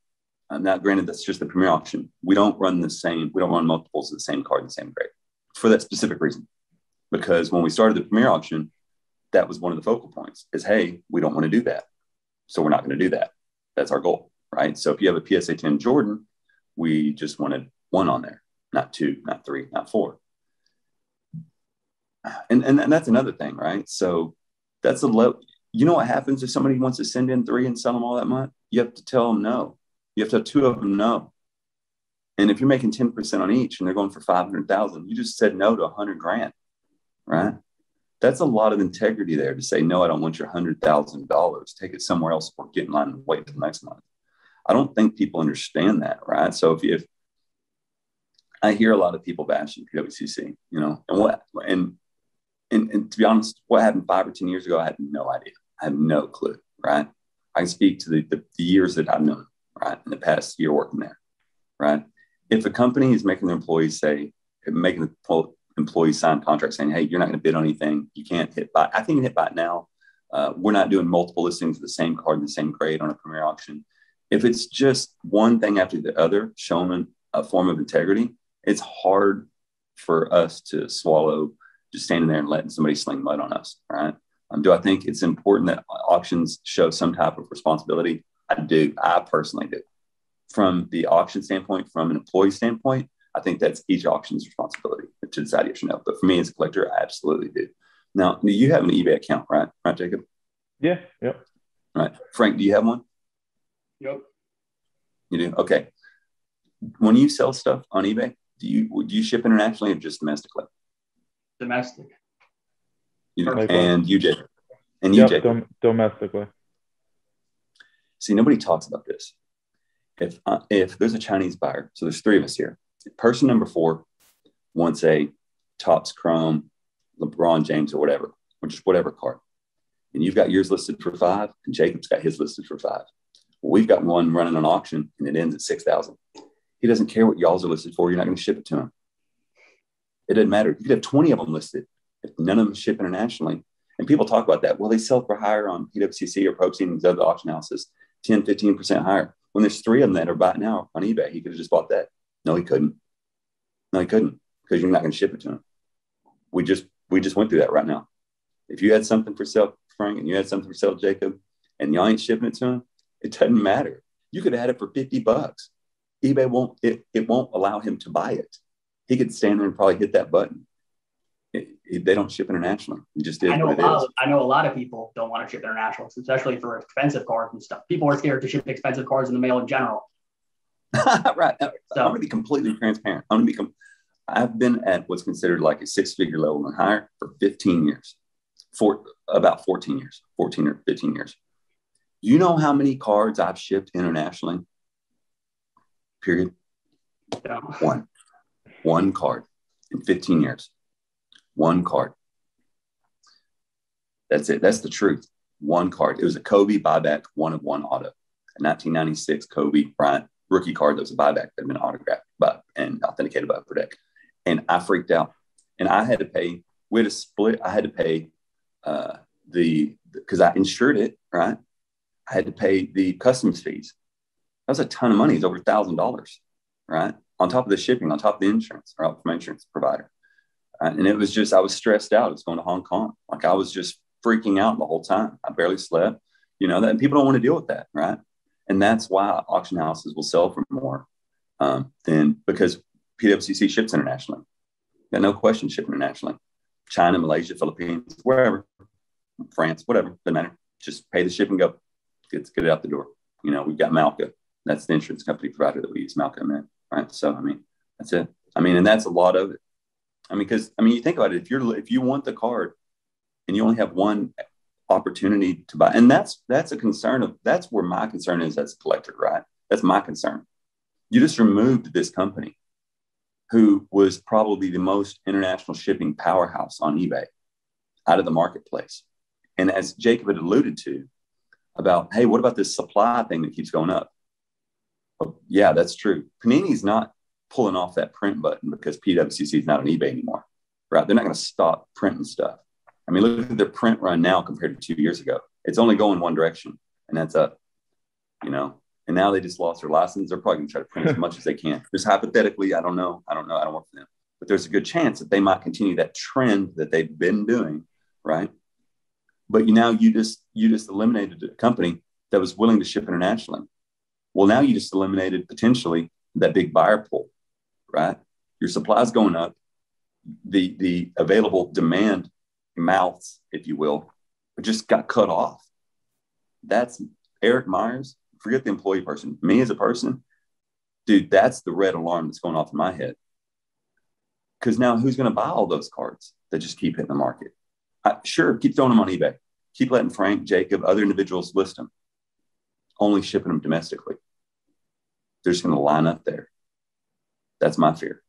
Now, granted, that's just the premier auction. We don't run multiples of the same card in the same grade for that specific reason. Because when we started the premier auction, that was one of the focal points is, hey, we don't want to do that. So we're not going to do that. That's our goal, right? So if you have a PSA 10 Jordan, we just wanted 1 on there, not 2, not 3, not 4. And that's another thing, right? So that's a low. You know what happens if somebody wants to send in 3 and sell them all that month? You have to tell them no. You have to have 2 of them no. And if you're making 10% on each and they're going for 500,000, you just said no to 100,000, right? That's a lot of integrity there to say, no, I don't want your $100,000. Take it somewhere else or get in line and wait till next month. I don't think people understand that, right? So if I hear a lot of people bashing PWCC, and to be honest, what happened 5 or 10 years ago, I had no idea. I had no clue, right? I can speak to the years that I've known, right, in the past year working there, right? If a company is making their employees sign contracts saying, hey, you're not going to bid on anything, you can't hit buy. I think you can hit buy now. We're not doing multiple listings of the same card in the same grade on a premier auction. If it's just one thing after the other, showing a form of integrity, it's hard for us to swallow just standing there and letting somebody sling mud on us, right? Do I think it's important that auctions show some type of responsibility? I do. I personally do. From the auction standpoint, from an employee standpoint, I think that's each auction's responsibility to decide yes or no. But for me as a collector, I absolutely do. Now, you have an eBay account, right? Right, Jacob? Yeah. Yep. Right. Frank, do you have one? Yep. You do? Okay. When you sell stuff on eBay, would you ship internationally or just domestically? Domestic. And you did. And you did. Domestically. See, nobody talks about this. if there's a Chinese buyer, so there's three of us here. Person number 4 wants a Topps Chrome, LeBron James or whatever, or just whatever card. And you've got yours listed for 5, and Jacob's got his listed for 5. Well, we've got one running an auction, and it ends at 6,000. He doesn't care what y'all's are listed for. You're not going to ship it to him. It doesn't matter. You could have 20 of them listed if none of them ship internationally. And people talk about that. Well, they sell for higher on PWCC or Protein and these other auction houses, 10, 15% higher. When there's 3 of them that are bought now on eBay, he could have just bought that. No, he couldn't. No, he couldn't, because you're not going to ship it to him. We just went through that right now. If you had something for sale, Frank, and you had something for sale, Jacob, and y'all ain't shipping it to him, it doesn't matter. You could have had it for $50. eBay won't allow him to buy it. He could stand there and probably hit that button. They don't ship internationally. It just is what it is. I know a lot of people don't want to ship international, especially for expensive cards and stuff. People are scared to ship expensive cards in the mail in general. Right. So, I'm going to be completely transparent. I've been at what's considered like a 6-figure level and higher for 15 years, for about 14 years, 14 or 15 years. You know how many cards I've shipped internationally? Period. Yeah. One card in 15 years. One card. That's it. That's the truth. One card. It was a Kobe buyback 1-of-1 auto. A 1996 Kobe Bryant rookie card that was a buyback that had been autographed and authenticated by Upper Deck. And I freaked out. And I had to pay, we had to split. I had to pay because I insured it, right? I had to pay the customs fees. That was a ton of money. It's over $1,000, right? On top of the shipping, on top of the insurance, or from my insurance provider. And it was just, I was stressed out. It's going to Hong Kong. Like I was just freaking out the whole time. I barely slept, that, and people don't want to deal with that, right? And that's why auction houses will sell for more than because PWCC ships internationally. Got no question shipping internationally. China, Malaysia, Philippines, wherever, France, whatever, doesn't matter. Just pay the ship and go. Get it out the door. We've got Malca. That's the insurance company provider that we use, Malca, man. Right. So, that's it. And that's a lot of it. Because you think about it, if you want the card and you only have one opportunity to buy, and that's a concern that's where my concern is as a collector, right? That's my concern. You just removed this company who was probably the most international shipping powerhouse on eBay out of the marketplace. And as Jacob had alluded to about, hey, what about this supply thing that keeps going up? Oh, yeah, that's true. Panini's not pulling off that print button because PWCC is not on eBay anymore, right? They're not going to stop printing stuff. Look at their print run now compared to 2 years ago. It's only going one direction, and that's up, And now they just lost their license. They're probably going to try to print as much as they can. Just hypothetically, I don't know. I don't work for them. But there's a good chance that they might continue that trend that they've been doing, right? But you just eliminated a company that was willing to ship internationally. Well, now you just eliminated potentially that big buyer pool, right? Your supply is going up. The available demand mouths, if you will, just got cut off. That's Erik Myers. Forget the employee person. Me as a person, dude, that's the red alarm that's going off in my head. Because now who's going to buy all those cards that just keep hitting the market? Sure, keep throwing them on eBay. Keep letting Frank, Jacob, other individuals list them. Only shipping them domestically. They're just going to line up there. That's my fear.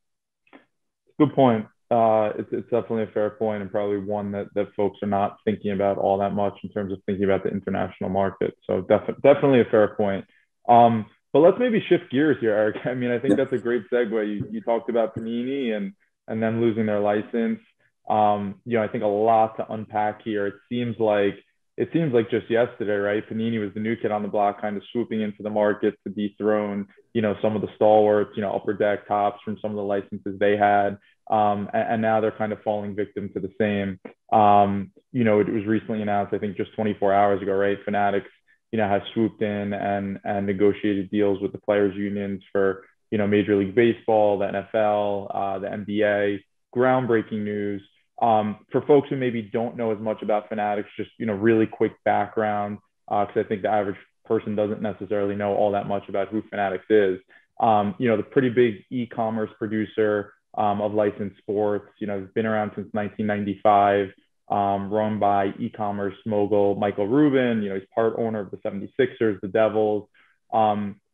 Good point. It's definitely a fair point, and probably one that folks are not thinking about all that much in terms of thinking about the international market. So definitely a fair point. But let's maybe shift gears here, Erik. I think that's a great segue. You talked about Panini and then losing their license. I think a lot to unpack here. It seems like just yesterday, right? Panini was the new kid on the block, kind of swooping into the market to dethrone, some of the stalwarts, Upper Deck, Topps from some of the licenses they had. And now they're kind of falling victim to the same. It was recently announced, I think just 24 hours ago, right? Fanatics, has swooped in and negotiated deals with the players' unions for, Major League Baseball, the NFL, the NBA. Groundbreaking news. For folks who maybe don't know as much about Fanatics, just, really quick background, because I think the average person doesn't necessarily know all that much about who Fanatics is. The pretty big e-commerce producer of licensed sports, has been around since 1995, run by e-commerce mogul Michael Rubin. He's part owner of the 76ers, the Devils.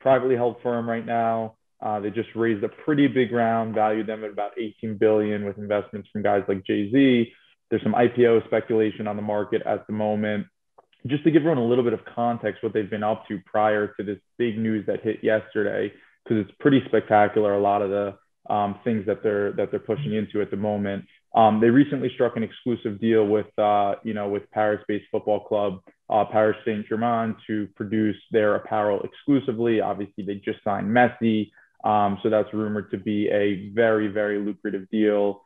privately held firm right now. They just raised a pretty big round, valued them at about 18 billion with investments from guys like Jay-Z. There's some IPO speculation on the market at the moment. Just to give everyone a little bit of context, what they've been up to prior to this big news that hit yesterday, because it's pretty spectacular. A lot of the things that they're pushing into at the moment. They recently struck an exclusive deal with with Paris-based football club Paris Saint-Germain to produce their apparel exclusively. Obviously, they just signed Messi, so that's rumored to be a very, very lucrative deal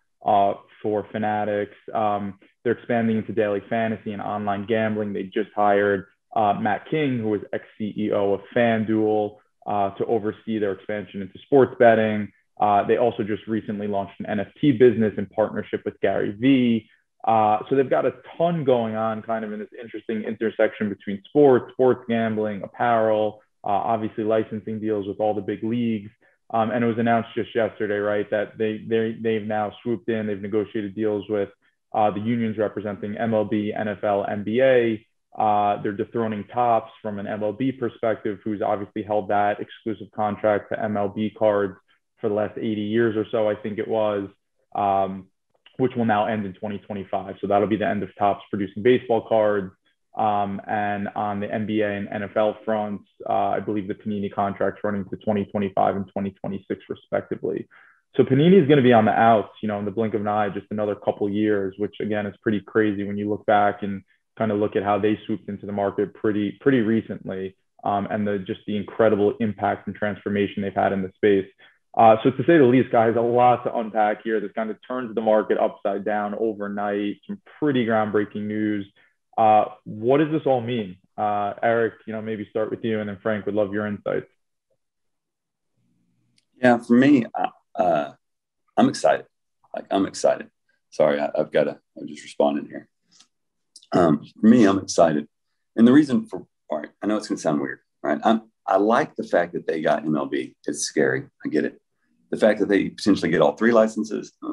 for Fanatics. They're expanding into daily fantasy and online gambling. They just hired Matt King, who was ex-CEO of FanDuel, to oversee their expansion into sports betting. They also just recently launched an NFT business in partnership with Gary Vee. So they've got a ton going on kind of in this interesting intersection between sports gambling, apparel, obviously licensing deals with all the big leagues. And it was announced just yesterday, right, that they've now swooped in. They've negotiated deals with the unions representing MLB, NFL, NBA. They're dethroning Topps from an MLB perspective, who's obviously held that exclusive contract to MLB cards for the last 80 years or so, I think it was, which will now end in 2025. So that'll be the end of Topps producing baseball cards. And on the NBA and NFL fronts, I believe the Panini contract's running to 2025 and 2026 respectively. So Panini is going to be on the outs, in the blink of an eye, just another couple years, which again is pretty crazy when you look back and kind of look at how they swooped into the market pretty recently, and the incredible impact and transformation they've had in the space. So to say the least, guys, a lot to unpack here. This kind of turns the market upside down overnight. Some pretty groundbreaking news. What does this all mean? Erik, maybe start with you, and then Frank would love your insights. Yeah, for me, I'm excited. I'm excited. Sorry, I'm just responding here. For me, I'm excited. And the reason all right, I know it's going to sound weird, right? I like the fact that they got MLB. It's scary. I get it. The fact that they potentially get all three licenses, I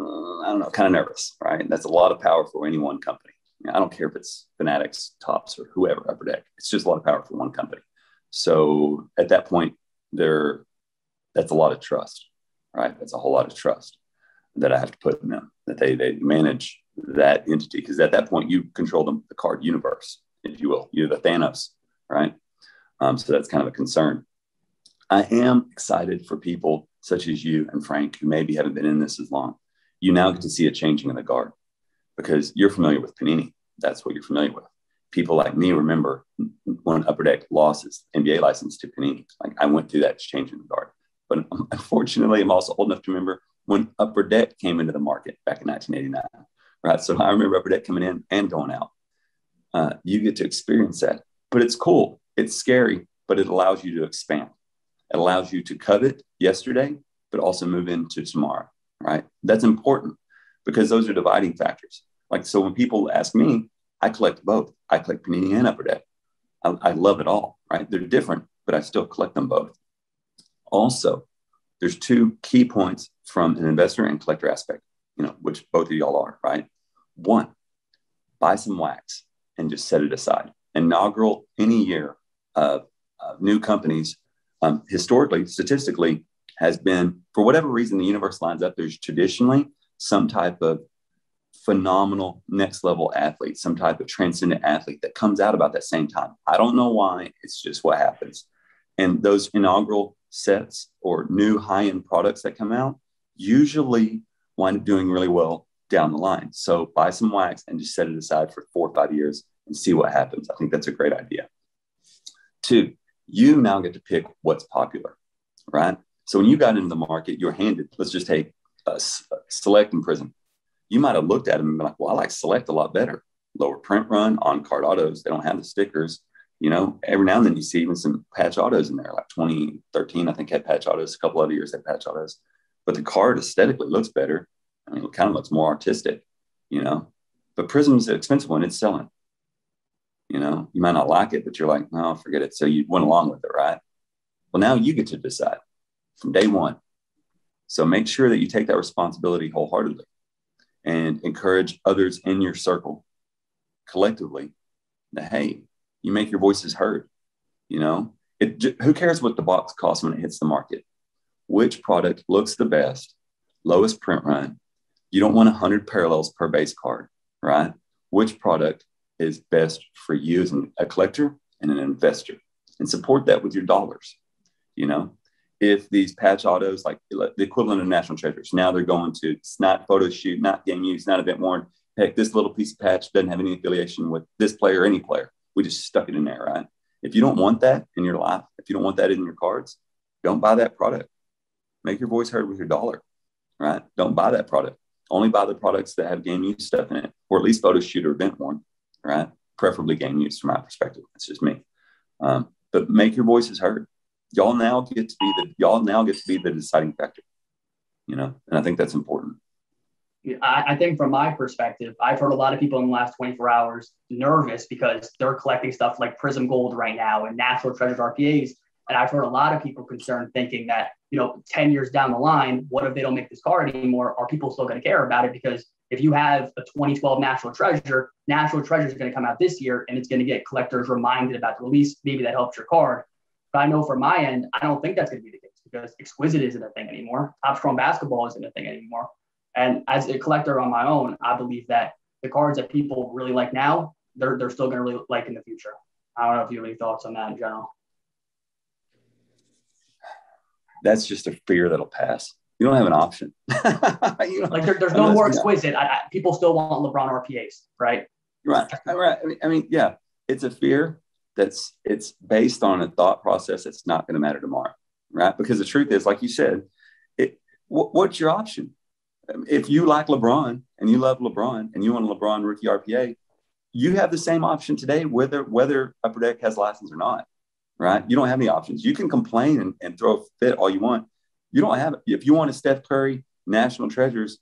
don't know, kind of nervous, right? That's a lot of power for any one company. I don't care if it's Fanatics, Topps, or whoever, Upper Deck. It's just a lot of power for one company. So at that point, that's a lot of trust, right? That's a whole lot of trust that I have to put in them, that they manage that entity. Because at that point, you control the card universe, if you will. You're the Thanos, right? So that's kind of a concern. I am excited for people such as you and Frank, who maybe haven't been in this as long. You now get to see a changing of the guard because you're familiar with Panini. That's what you're familiar with. People like me remember when Upper Deck lost its NBA license to Panini. Like I went through that changing the guard. But unfortunately, I'm also old enough to remember when Upper Deck came into the market back in 1989. Right. So I remember Upper Deck coming in and going out. You get to experience that. But it's cool. It's scary, but it allows you to expand. It allows you to covet yesterday, but also move into tomorrow, right? That's important because those are dividing factors. Like, so when people ask me, I collect both. I collect Panini and Upper Deck. I love it all, right? They're different, but I still collect them both. Also, there's two key points from an investor and collector aspect, which both of y'all are, right? One, buy some wax and just set it aside. Inaugural any year of new companies, historically, statistically, has been, for whatever reason, the universe lines up. There's traditionally some type of phenomenal next level athlete, some type of transcendent athlete that comes out about that same time. I don't know why. It's just what happens. And those inaugural sets or new high-end products that come out usually wind up doing really well down the line. So buy some wax and just set it aside for 4 or 5 years and see what happens. I think that's a great idea. Two, you now get to pick what's popular, right? So when you got into the market, you're handed, let's just take Select and Prism. You might have looked at them and been like, well, I like Select a lot better. Lower print run, on-card autos. They don't have the stickers. Every now and then you see even some patch autos in there, like 2013, I think had patch autos. A couple other years had patch autos. But the card aesthetically looks better. I mean, it kind of looks more artistic, But Prism's an expensive one. It's selling. You might not like it, but you're like, no, forget it. So you went along with it, right? Well, now you get to decide from day one. So make sure that you take that responsibility wholeheartedly and encourage others in your circle collectively that, hey, you make your voices heard. Who cares what the box costs when it hits the market? Which product looks the best, lowest print run? You don't want 100 parallels per base card, right? Which product is best for you as a collector and an investor? And support that with your dollars. If these patch autos, like the equivalent of National Treasures, now they're going to, it's not photo shoot, not game use, not event worn. Heck, this little piece of patch doesn't have any affiliation with this player or any player. We just stuck it in there, right? If you don't want that in your life, if you don't want that in your cards, don't buy that product. Make your voice heard with your dollar, right? Don't buy that product. Only buy the products that have game use stuff in it, or at least photo shoot or event worn, right? Preferably game use from my perspective. That's just me. But make your voices heard. Y'all now get to be the deciding factor, and I think that's important. I think from my perspective, I've heard a lot of people in the last 24 hours nervous because they're collecting stuff like Prism Gold right now and National Treasures RPAs. And I've heard a lot of people concerned thinking that, 10 years down the line, what if they don't make this card anymore? Are people still going to care about it? Because if you have a 2012 National Treasure is going to come out this year and it's going to get collectors reminded about the release. Maybe that helps your card. But I know from my end, I don't think that's going to be the case because Exquisite isn't a thing anymore. Top Strong Basketball isn't a thing anymore. And as a collector on my own, I believe that the cards that people really like now, they're still going to really like in the future. I don't know if you have any thoughts on that in general. That's just a fear that'll pass. You don't have an option. There's no more Exquisite. People still want LeBron RPAs, right? Right. I mean, yeah, it's a fear it's based on a thought process that's not going to matter tomorrow, right? Because the truth is, like you said, what's your option? If you like LeBron and you love LeBron and you want a LeBron rookie RPA, you have the same option today, whether Upper Deck has license or not, right? You don't have any options. You can complain and throw a fit all you want. You don't have it. If you want a Steph Curry National Treasures,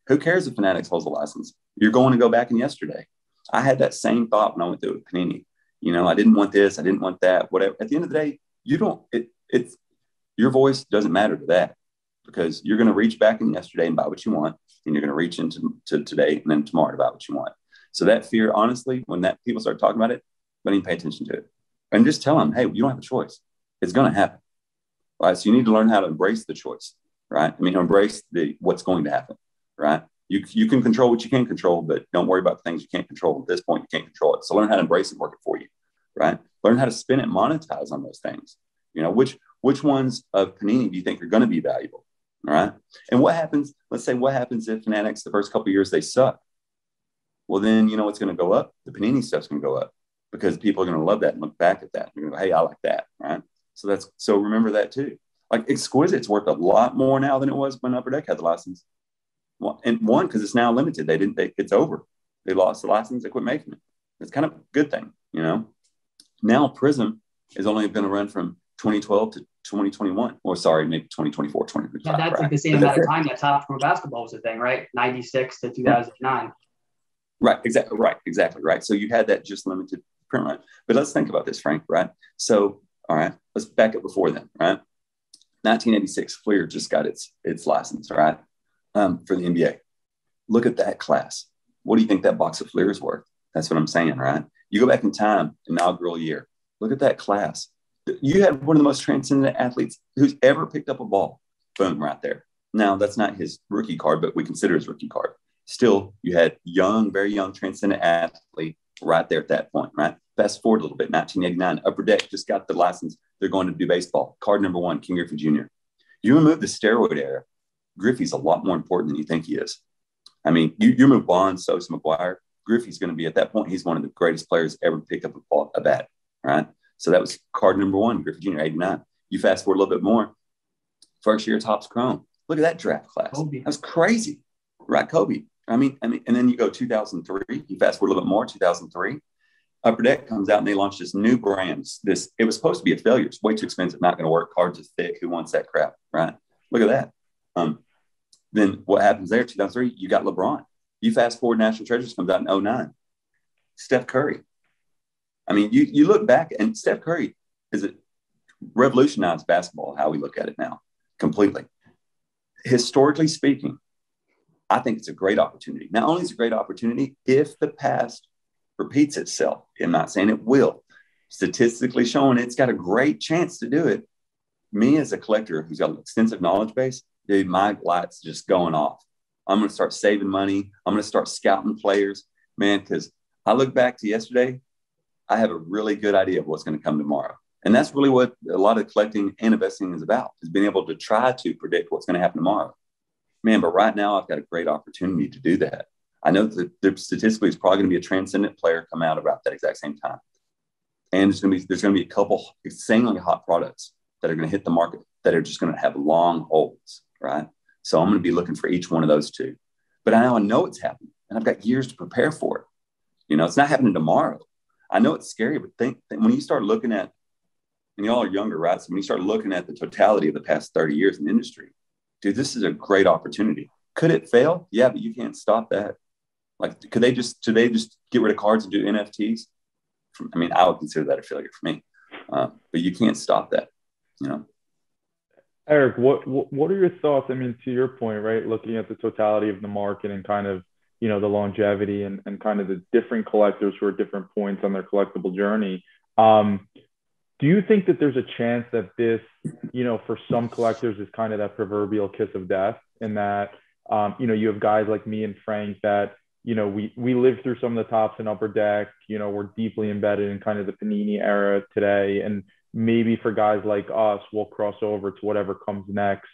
who cares if Fanatics holds a license? You're going to go back in yesterday. I had that same thought when I went through it with Panini. I didn't want this. I didn't want that, whatever. At the end of the day, your voice doesn't matter to that because you're going to reach back in yesterday and buy what you want. And you're going to reach into today and then tomorrow to buy what you want. So that fear, honestly, when people start talking about it, don't even pay attention to it. And just tell them, hey, you don't have a choice. It's going to happen. Right? So you need to learn how to embrace the choice, right? Embrace what's going to happen, right? You can control what you can control, but don't worry about the things you can't control. At this point, you can't control it. So learn how to embrace it and work it for you, right? Learn how to spin it, monetize on those things. Which ones of Panini do you think are going to be valuable, all right? And what happens, let's say what happens if Fanatics, the first couple of years, they suck? Well, then you know what's going to go up? The Panini stuff's going to go up because people are going to love that and look back at that. They're going to go, hey, I like that, right? So remember that too. Like Exquisite's worth a lot more now than it was when Upper Deck had the license. Well, and one, because it's now limited. It's over. They lost the license. They quit making it. It's kind of a good thing, Now Prism is only going to run from 2012 to 2021. Or sorry, maybe 2024, 2025. Yeah, that's like the same amount of time that Top Pro basketball was a thing, right? 96 to 2009. Right, exactly right. So you had that just limited print run. But let's think about this, Frank, right? So, all right, let's back up before then, right? 1986, Fleer just got its license, right? For the NBA. Look at that class. What do you think that box of Fleer is worth? That's what I'm saying, right? You go back in time, inaugural year. Look at that class. You had one of the most transcendent athletes who's ever picked up a ball. Boom, right there. Now, that's not his rookie card, but we consider his rookie card. Still, you had very young, transcendent athlete right there at that point, right? Fast forward a little bit, 1989, Upper Deck just got the license. They're going to do baseball. Card number 1, King Griffey Jr. You remove the steroid era, Griffey's a lot more important than you think he is. You move Bonds, Sosa, McGuire, Griffey's going to be at that point. He's one of the greatest players ever to pick up a bat, right? So that was card number 1, Griffey Jr., 89. You fast forward a little bit more. First year Topps Chrome. Look at that draft class. Kobe. That's crazy, right? Kobe. And then you go 2003. You fast forward a little bit more, 2003. Upper Deck comes out and they launched this new brand. It was supposed to be a failure. It's way too expensive, not going to work. Cards are thick. Who wants that crap, right? Look at that. Then what happens there? 2003, you got LeBron. You fast forward, National Treasures comes out in 2009. Steph Curry. You look back and Steph Curry is revolutionized basketball, how we look at it now, completely. Historically speaking, I think it's a great opportunity. Not only is it a great opportunity, if the past repeats itself, I'm not saying it will. statistically showing it's got a great chance to do it. Me as a collector who's got an extensive knowledge base, dude, my light's just going off. I'm going to start saving money. I'm going to start scouting players, man, because I look back to yesterday, I have a really good idea of what's going to come tomorrow. And that's really what a lot of collecting and investing is about, is being able to try to predict what's going to happen tomorrow. Man, but right now I've got a great opportunity to do that. I know that there statistically is probably going to be a transcendent player come out about that exact same time. And there's going to be a couple insanely hot products that are going to hit the market that are just going to have long holds, right? So I'm going to be looking for each one of those two. But I know it's happening, and I've got years to prepare for it. You know, it's not happening tomorrow. I know it's scary, but think when you start looking at, and y'all are younger, right? So when you start looking at the totality of the past 30 years in the industry, dude, this is a great opportunity. Could it fail? Yeah, but you can't stop that. Like, do they just get rid of cards and do NFTs? I mean, I would consider that a failure for me. But you can't stop that, you know. Erik, what are your thoughts? I mean, to your point, right, looking at the totality of the market and kind of, you know, the longevity and kind of the different collectors who are at different points on their collectible journey. Do you think that there's a chance that this, you know, for some collectors is kind of that proverbial kiss of death, in that, you know, you have guys like me and Frank that, you know, we lived through some of the tops and upper deck, you know, we're deeply embedded in kind of the Panini era today. And maybe for guys like us, we'll cross over to whatever comes next,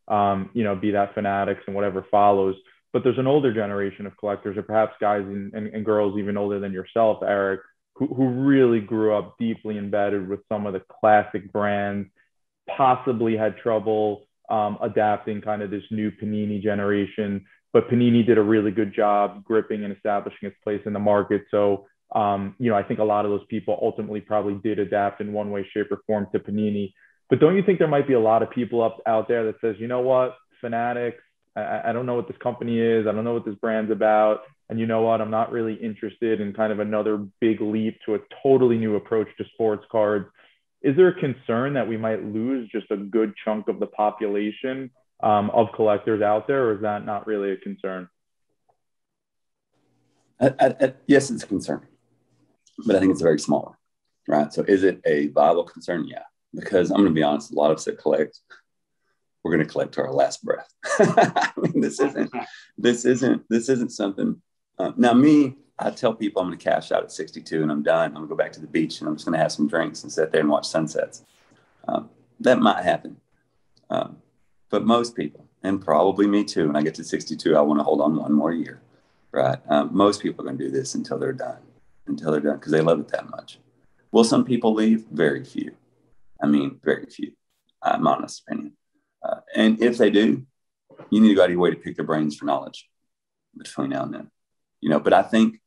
you know, be that Fanatics and whatever follows. But there's an older generation of collectors, or perhaps guys and girls even older than yourself, Erik, who really grew up deeply embedded with some of the classic brands, possibly had trouble adapting kind of this new Panini generation. But Panini did a really good job gripping and establishing its place in the market. So, you know, I think a lot of those people ultimately probably did adapt in one way, shape, or form to Panini. But don't you think there might be a lot of people out there that says, you know what, Fanatics, I don't know what this company is. I don't know what this brand's about. And you know what, I'm not really interested in kind of another big leap to a totally new approach to sports cards. Is there a concern that we might lose just a good chunk of the population of collectors out there, or is that not really a concern? Yes, it's a concern, but I think it's a very small one, right? So is it a viable concern? Yeah, because I'm going to be honest, a lot of us that collect, we're going to collect to our last breath. I mean, this isn't something. Now, me, I tell people I'm going to cash out at 62 and I'm done. I'm going to go back to the beach and I'm just going to have some drinks and sit there and watch sunsets. That might happen. But most people, and probably me too, when I get to 62, I want to hold on one more year, right? Most people are going to do this until they're done, because they love it that much. Will some people leave? Very few. I mean, very few, my honest opinion. And if they do, you need to go out of your way to pick their brains for knowledge between now and then. You know, but I think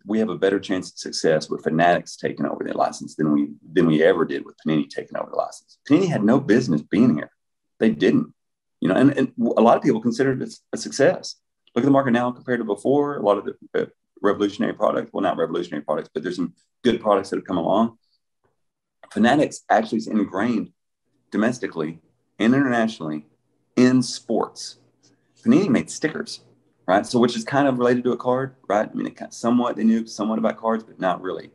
we have a better chance of success with Fanatics taking over the license than we ever did with Panini taking over the license. Panini had no business being here. They didn't, you know, and a lot of people considered it a success. Look at the market now compared to before. A lot of the revolutionary products, well, not revolutionary products, but there's some good products that have come along. Fanatics actually is ingrained domestically and internationally in sports. Panini made stickers, right? So which is kind of related to a card, right? I mean, they knew somewhat about cards, but not really.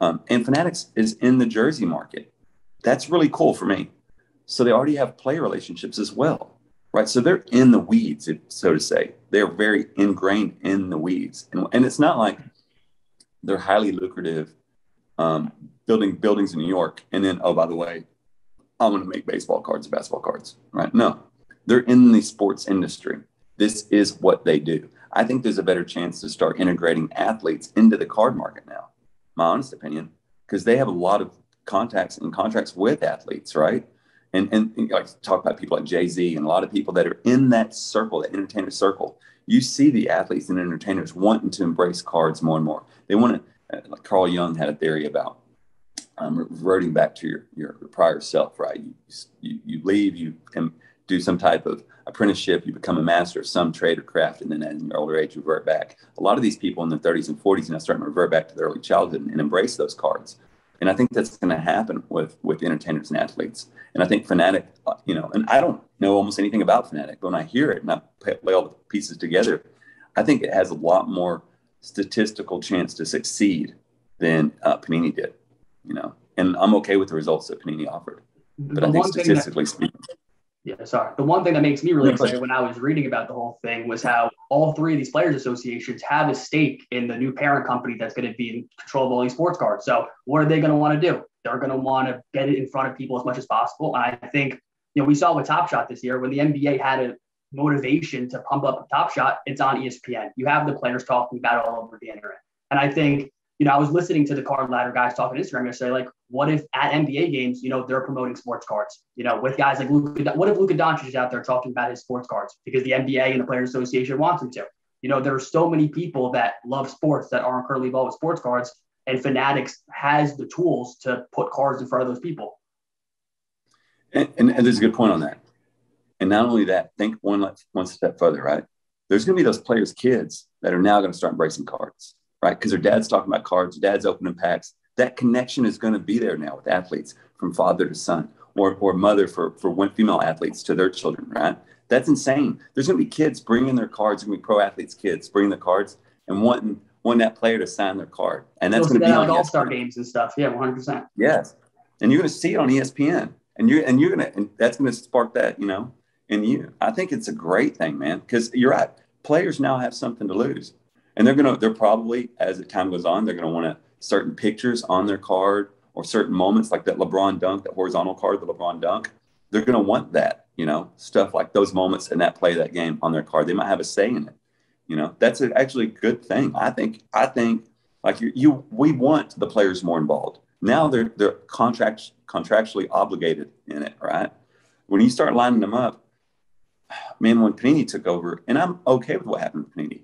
And Fanatics is in the jersey market. That's really cool for me. So they already have player relationships as well, right? So they're in the weeds, so to say. They're very ingrained in the weeds. And it's not like they're highly lucrative building buildings in New York. And then, oh, by the way, I'm going to make baseball cards and basketball cards, right? No, they're in the sports industry. This is what they do. I think there's a better chance to start integrating athletes into the card market now, my honest opinion, because they have a lot of contacts and contracts with athletes, right? And like talk about people like Jay-Z and a lot of people that are in that circle, that entertainer circle. You see the athletes and entertainers wanting to embrace cards more and more. They want to, like Carl Jung had a theory about reverting back to your prior self, right? You leave, you can do some type of apprenticeship, you become a master of some trade or craft, and then in your older age, you revert back. A lot of these people in their 30s and 40s are now starting to revert back to their early childhood and embrace those cards. And I think that's going to happen with entertainers and athletes. And I think Fanatic, you know, and I don't know almost anything about Fanatic, but when I hear it and I lay all the pieces together, I think it has a lot more statistical chance to succeed than Panini did, and I'm okay with the results that Panini offered. But I think statistically speaking. Yeah, sorry. The one thing that makes me really excited when I was reading about the whole thing was how all three of these players' associations have a stake in the new parent company that's going to be in control of all these sports cards. So what are they going to want to do? They're going to want to get it in front of people as much as possible. And I think, we saw with Top Shot this year when the NBA had a motivation to pump up Top Shot, it's on ESPN. You have the players talking about it all over the internet. And I think, I was listening to the card ladder guys talking on Instagram yesterday, like, what if at NBA games, they're promoting sports cards, with guys like Luka. What if Luka Doncic is out there talking about his sports cards because the NBA and the Players Association wants him to? There are so many people that love sports that aren't currently involved with sports cards, and Fanatics has the tools to put cards in front of those people. And there's a good point on that. And not only that, think one step further, right? There's going to be those players' kids that are now going to start embracing cards. Right? Because their dad's talking about cards, dad's opening packs. That connection is going to be there now with athletes from father to son, or mother for female athletes to their children, right? That's insane. There's going to be kids bringing their cards, going to be pro athletes' kids bringing their cards and wanting that player to sign their card. And that's going to be on like All-Star games and stuff. Yeah, 100%. Yes. And you're going to see it on ESPN. And that's going to spark that, in you. I think it's a great thing, man, because you're right. Players now have something to lose. And they're probably, as the time goes on, they're going to want certain pictures on their card or certain moments like that LeBron dunk, that horizontal card, the LeBron dunk. They're going to want that, stuff like those moments in that play, that game on their card. They might have a say in it. That's actually a good thing. I think like we want the players more involved. Now they're contractually obligated in it, right? When you start lining them up, man, when Panini took over, and I'm okay with what happened with Panini,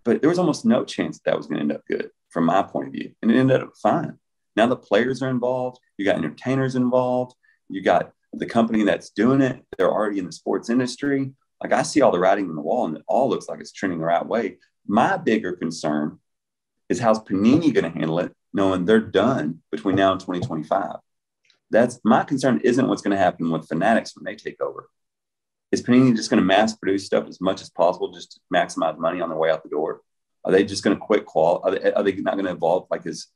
but there was almost no chance that was going to end up good from my point of view. And it ended up fine. Now the players are involved. You got entertainers involved. You got the company that's doing it. They're already in the sports industry. Like, I see all the writing on the wall, and it all looks like it's trending the right way. My bigger concern is how's Panini going to handle it, knowing they're done between now and 2025. That's my concern. Isn't what's going to happen with Fanatics when they take over. Is Panini just going to mass produce stuff as much as possible just to maximize money on their way out the door? Are they just going to quit Are they not going to evolve? Like, is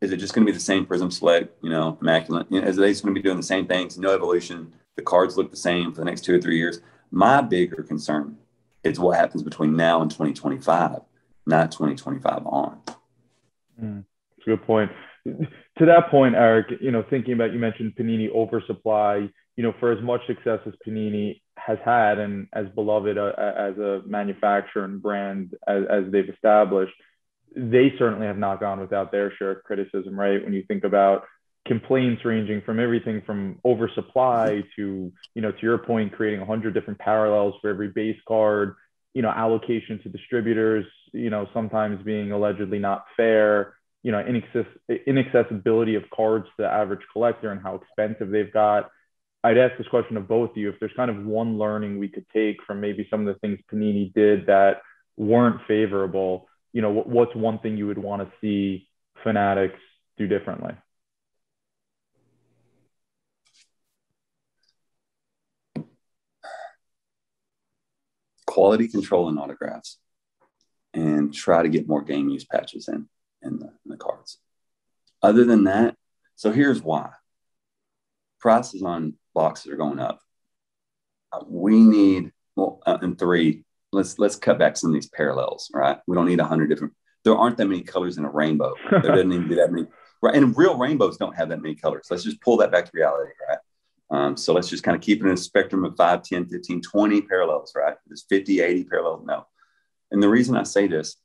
it just going to be the same Prism Select, immaculate? Is they just going to be doing the same things, no evolution? The cards look the same for the next 2 or 3 years. My bigger concern is what happens between now and 2025, not 2025 on. Good point. To that point, Erik, thinking about, you mentioned Panini Oversupply, for as much success as Panini has had and as beloved as a manufacturer and brand as they've established, they certainly have not gone without their share of criticism, right? When you think about complaints ranging from everything from oversupply to, to your point, creating 100 different parallels for every base card, allocation to distributors, sometimes being allegedly not fair, inaccessibility of cards to the average collector and how expensive they've got. I'd ask this question of both of you. If there's kind of one learning we could take from maybe some of the things Panini did that weren't favorable, what's one thing you would want to see Fanatics do differently? Quality control in autographs, and try to get more game use patches in the cards. Other than that, so here's why. Prices on boxes are going up. We need, and 3, let's cut back some of these parallels, right? We don't need 100 different, there aren't that many colors in a rainbow. There doesn't even be that many, right? And real rainbows don't have that many colors. Let's just pull that back to reality, right? So let's just kind of keep it in a spectrum of 5, 10, 15, 20 parallels, right? There's 50, 80 parallels, no. And the reason I say this,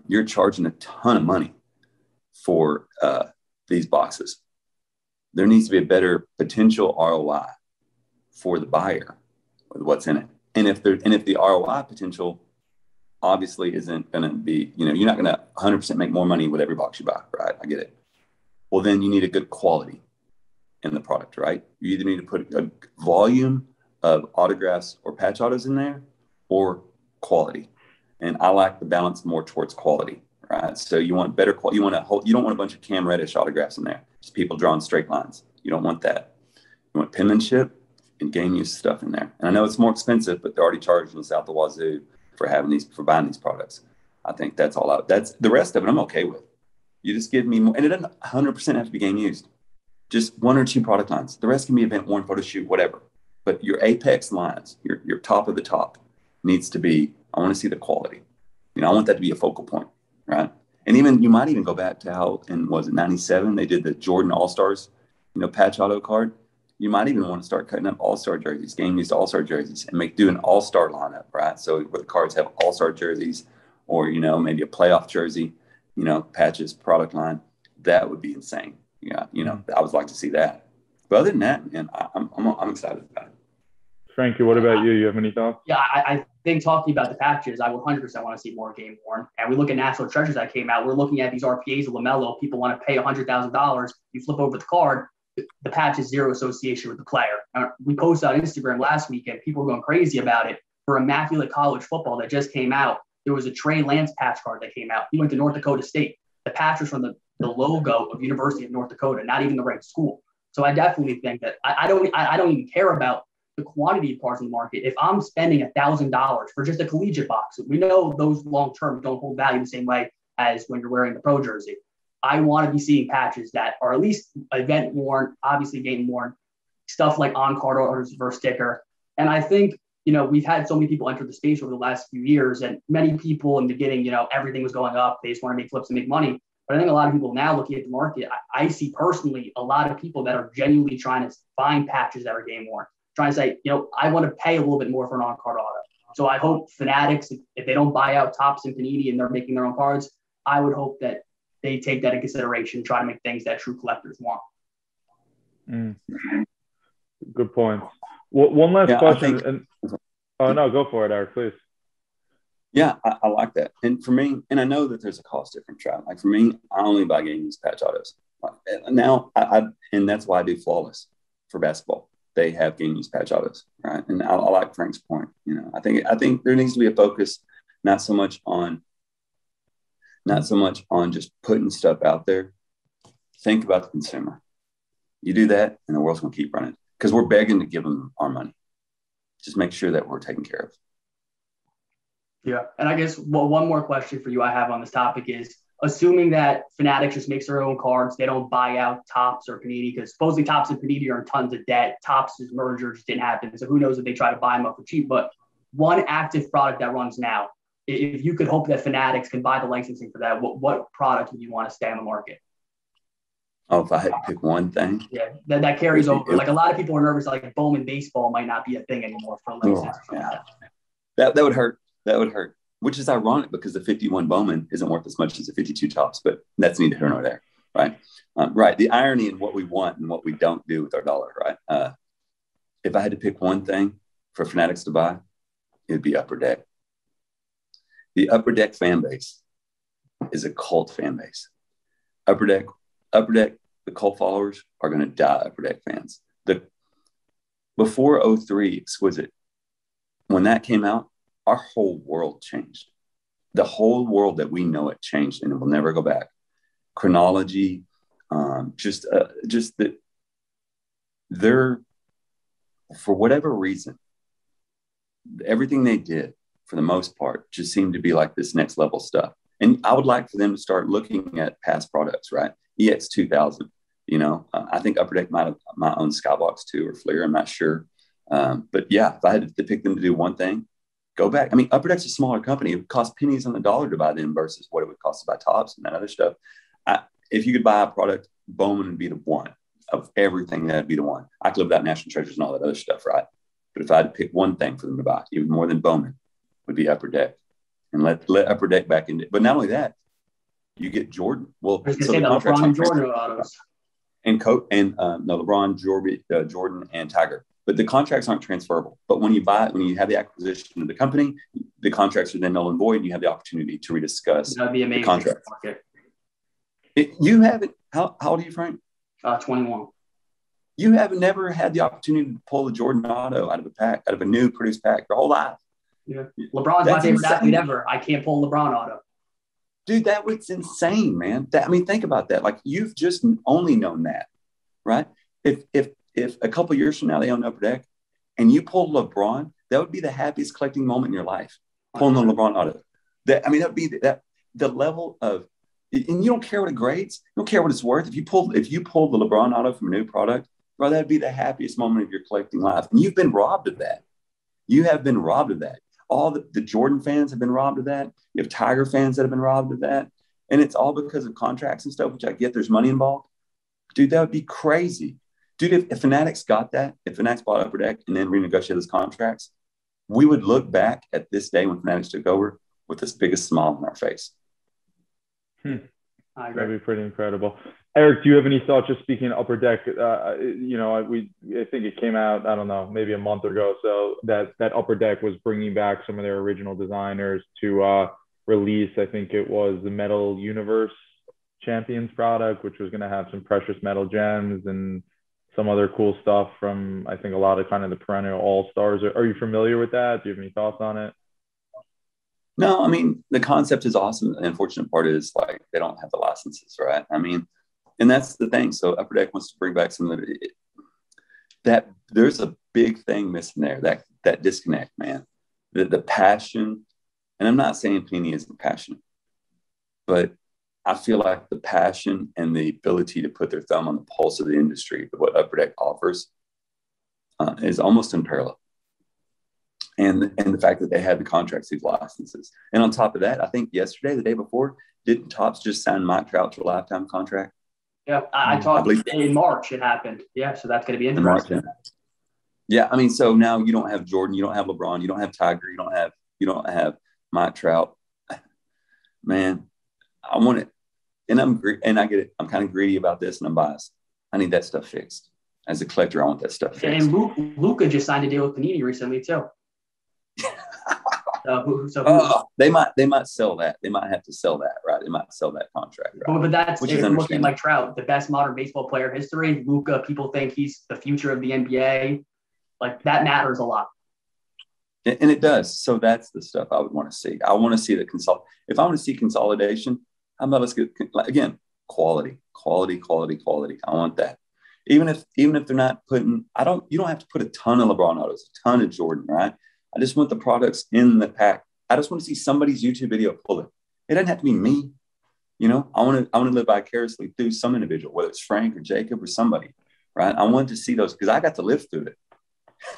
you're charging a ton of money for these boxes. There needs to be a better potential ROI for the buyer with what's in it. And if the ROI potential obviously isn't going to be, you're not going to 100% make more money with every box you buy, right? I get it. Well, then you need a good quality in the product, right? You either need to put a volume of autographs or patch autos in there, or quality. And I like the balance more towards quality, right? So you want better quality. You don't want a bunch of Cam Reddish autographs in there. Just people drawing straight lines. You don't want that. You want penmanship and game use stuff in there. And I know it's more expensive, but they're already charging us out the wazoo for buying these products. I think that's all out. That's the rest of it I'm okay with. You just give me more, and it doesn't 100% have to be game used. Just one or two product lines. The rest can be event worn, photo shoot, whatever. But your apex lines, your top of the top, needs to be. I want to see the quality. I want that to be a focal point, right? And even you might even go back to how in was it '97 they did the Jordan All Stars, patch auto card. You might even want to start cutting up all-star jerseys, game used all-star jerseys, and do an all-star lineup, right? So where the cards have all-star jerseys, or maybe a playoff jersey, patches product line. That would be insane. Yeah, I would like to see that. But other than that, man, I'm excited about it. Frankie, what about you? You have any thoughts? Yeah, I think talking about the patches, I would 100% want to see more game worn. And we look at National Treasures that came out. We're looking at these RPAs of LaMelo. People want to pay $100,000. You flip over the card, the patch is zero association with the player. We posted on Instagram last weekend. People were going crazy about it. For Immaculate College Football that just came out, there was a Trey Lance patch card that came out. He went to North Dakota State. The patch was from the logo of University of North Dakota, not even the right school. So I definitely think that I don't even care about the quantity of cards in the market. If I'm spending $1,000 for just a collegiate box, we know those long term don't hold value the same way as when you're wearing the pro jersey. I want to be seeing patches that are at least event worn, obviously game worn, stuff like on card orders versus sticker. And I think, we've had so many people enter the space over the last few years, and many people in the beginning, everything was going up. They just want to make flips and make money. But I think a lot of people now looking at the market, I see personally a lot of people that are genuinely trying to find patches that are game worn, trying to say, I want to pay a little bit more for an on-card auto. So I hope Fanatics, if they don't buy out Topps and Panini and they're making their own cards, I would hope that they take that in consideration and try to make things that true collectors want. Good point. One last question. No, go for it, Eric, please. Yeah, I like that. And for me, and I know that there's a cost difference, right? Like for me, I only buy game used patch autos. Now, and that's why I do Flawless for basketball. They have game used patch autos, right? And I like Frank's point. I think there needs to be a focus, not so much on just putting stuff out there. Think about the consumer. You do that, and the world's going to keep running because we're begging to give them our money. Just make sure that we're taken care of. Yeah. And I guess one more question for you I have on this topic is, assuming that Fanatics just makes their own cards, they don't buy out Topps or Panini, because supposedly Topps and Panini are in tons of debt. Topps' merger just didn't happen. So who knows if they try to buy them up for cheap. But one active product that runs now, if you could hope that Fanatics can buy the licensing for that, what product would you want to stay on the market? Oh, if I had to pick one thing? Yeah, that carries over. Like a lot of people are nervous, like Bowman baseball might not be a thing anymore for license. That would hurt. That would hurt, which is ironic because the 51 Bowman isn't worth as much as the 52 Topps, but that's neither here nor there, right? Right. The irony in what we want and what we don't do with our dollar, right? If I had to pick one thing for Fanatics to buy, it would be Upper Deck. The Upper Deck fan base is a cult fan base. Upper Deck, the cult followers are going to die Upper Deck fans. Before 03 Exquisite, when that came out, our whole world changed. The whole world that we know it changed, and it will never go back. Chronology, just that they're, for whatever reason, everything they did, for the most part, just seemed to be like this next level stuff. And I would like for them to start looking at past products, right? EX 2000, I think Upper Deck might own Skybox too, or Fleer, I'm not sure. But yeah, if I had to pick them to do one thing, go back. I mean, Upper Deck's a smaller company. It would cost pennies on the dollar to buy them versus what it would cost to buy Topps and that other stuff. If you could buy a product, Bowman would be the one. Of everything, that'd be the one. I could live without National Treasures and all that other stuff, right? But if I had to pick one thing for them to buy, even more than Bowman, would be Upper Deck. And let Upper Deck back in. But not only that, you get Jordan. Well, so the LeBron Jordan autos. And LeBron, Jordan, and Tiger. But the contracts aren't transferable. But when you have the acquisition of the company, the contracts are then null and void, and you have the opportunity to rediscuss the contract. You haven't. How old are you, Frank? 21. You have never had the opportunity to pull a Jordan auto out of a new produced pack your whole life. Yeah, LeBron's my favorite athlete ever. I can't pull a LeBron auto. Dude, that was insane, man. Think about that. Like, you've just only known that, right? If a couple of years from now they own Upper Deck and you pull LeBron, that would be the happiest collecting moment in your life. Pulling the LeBron auto. That would be the level of and you don't care what it grades. You don't care what it's worth. If you pull the LeBron auto from a new product, bro, that'd be the happiest moment of your collecting life. And you've been robbed of that. You have been robbed of that. All the Jordan fans have been robbed of that. You have Tiger fans that have been robbed of that. And it's all because of contracts and stuff, which I get there's money involved. Dude, that would be crazy. Dude, if Fanatics got that, if Fanatics bought Upper Deck and then renegotiated those contracts, we would look back at this day when Fanatics took over with this biggest smile on our face. That'd be pretty incredible. Erik, do you have any thoughts, just speaking of Upper Deck? I think it came out, I don't know, maybe a month ago. So that Upper Deck was bringing back some of their original designers to release, I think it was the Metal Universe Champions product, which was going to have some precious metal gems and some other cool stuff from, I think, a lot of kind of the perennial all-stars. Are you familiar with that? Do you have any thoughts on it? No, I mean, the concept is awesome. The unfortunate part is, like, they don't have the licenses, right? I mean, and that's the thing. So Upper Deck wants to bring back some of that. There's a big thing missing there, that disconnect, man. The passion, and I'm not saying Panini isn't passionate, but I feel like the passion and the ability to put their thumb on the pulse of the industry, of what Upper Deck offers, is almost unparalleled. And the fact that they had the contracts, these licenses. And on top of that, I think yesterday, the day before, didn't Topps just sign Mike Trout to a lifetime contract? Yeah, I talked in March. It happened. Yeah, so that's going to be interesting. In March, yeah. I mean, so now you don't have Jordan, you don't have LeBron, you don't have Tiger, you don't have Mike Trout. Man, I want it, and I get it. I'm kind of greedy about this, and I'm biased. I need that stuff fixed. As a collector, I want that stuff fixed. And Luka just signed a deal with Panini recently too. They might sell that. They might have to sell that, right? They might sell that contract, right? But that's if you're looking like Trout, the best modern baseball player in history. Luka, people think he's the future of the NBA. Like, that matters a lot. And it does. So that's the stuff I would want to see. I want to see if I want to see consolidation, how about let's get, again, quality. I want that. Even if they're not putting, you don't have to put a ton of LeBron autos, a ton of Jordan, right? I just want the products in the pack. I just want to see somebody's YouTube video pull it. It doesn't have to be me. You know, I want to live vicariously through some individual, whether it's Frank or Jacob or somebody, right? I want to see those because I got to live through it.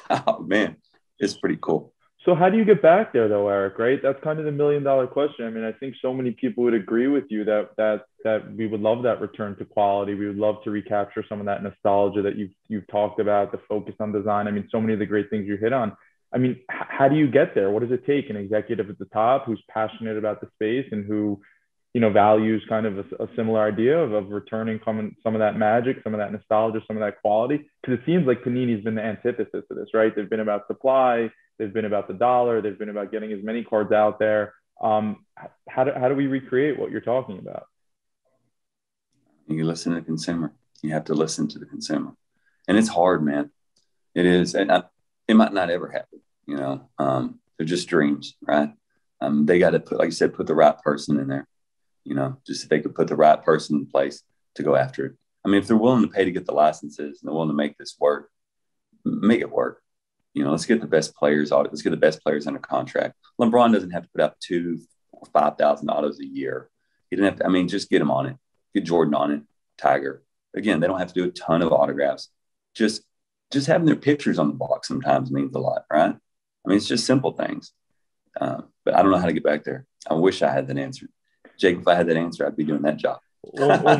Oh man, it's pretty cool. So how do you get back there though, Erik, right? That's kind of the $1 million question. I mean, I think so many people would agree with you that we would love that return to quality. We would love to recapture some of that nostalgia that you've talked about, the focus on design. I mean, so many of the great things you hit on. I mean, how do you get there? What does it take? An executive at the top who's passionate about the space and who, you know, values kind of a similar idea of returning some of that magic, some of that nostalgia, some of that quality? Because it seems like Panini's been the antithesis of this, right? They've been about supply. They've been about the dollar. They've been about getting as many cards out there. How do we recreate what you're talking about? You listen to the consumer. You have to listen to the consumer. And it's hard, man. It is. And it might not ever happen, you know. They're just dreams, right? They got to put, like you said, put the right person in there, you know, just if they could put the right person in place to go after it. I mean, if they're willing to pay to get the licenses and they're willing to make this work, make it work. You know, let's get the best players out. Let's get the best players under contract. LeBron doesn't have to put out 2,000 or 5,000 autos a year. He didn't have to, I mean, just get him on it. Get Jordan on it. Tiger. Again, they don't have to do a ton of autographs. Just having their pictures on the box sometimes means a lot, right? I mean, it's just simple things. But I don't know how to get back there. I wish I had that answer. Jake, if I had that answer, I'd be doing that job. well,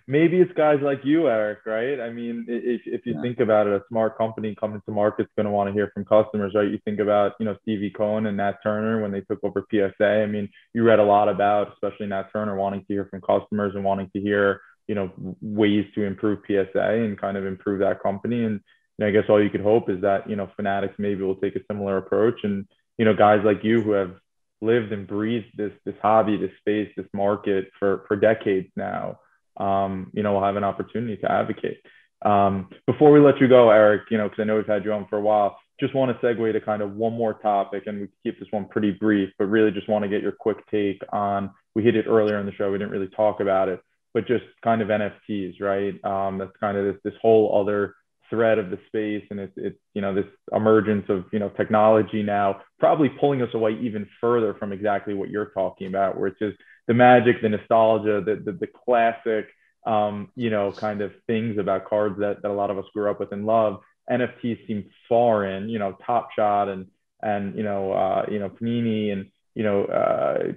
maybe it's guys like you, Erik, right? I mean, if you think about it, a smart company coming to market is going to want to hear from customers, right? You think about, you know, Stevie Cohen and Nat Turner when they took over PSA. I mean, you read a lot about, especially Nat Turner, wanting to hear from customers and wanting to hear, you know, ways to improve PSA and kind of improve that company. And I guess all you could hope is that, you know, Fanatics maybe will take a similar approach. And, you know, guys like you who have lived and breathed this hobby, this space, this market for decades now, you know, we'll have an opportunity to advocate. Before we let you go, Erik, you know, because I know we've had you on for a while, just want to segue to kind of one more topic, and we keep this one pretty brief, but really just want to get your quick take on, we hit it earlier in the show, we didn't really talk about it, but just kind of NFTs, right? That's kind of this whole other thread of the space, and it's this emergence of technology now probably pulling us away even further from exactly what you're talking about, which is the magic, the nostalgia, the classic kind of things about cards that a lot of us grew up with and love. NFTs seem foreign, Top Shot and Panini and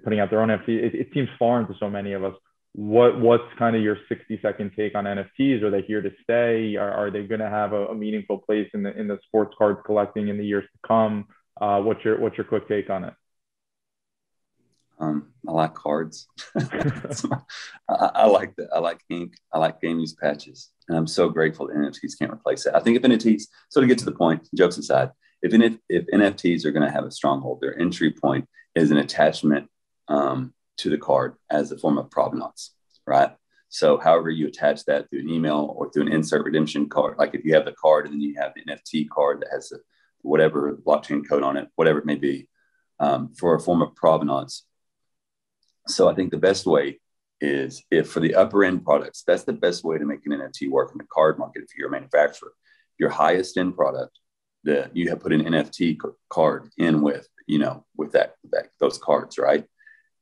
putting out their own NFT. It seems foreign to so many of us. What's kind of your 60-second take on NFTs? Are they here to stay? Are they going to have a meaningful place in the sports cards collecting in the years to come? What's your quick take on it? I like cards. I like that. I like ink. I like game use patches, and I'm so grateful that NFTs can't replace that. I think if NFTs, so to get to the point, jokes aside, if NFTs are going to have a stronghold, their entry point is an attachment to the card as a form of provenance, right? So however you attach that through an email or through an insert redemption card, like if you have the card and then you have the NFT card that has whatever blockchain code on it, whatever it may be, for a form of provenance. So I think the best way is, if for the upper end products, that's the best way to make an NFT work in the card market. If you're a manufacturer, your highest end product, that you have put an NFT card in with those cards, right?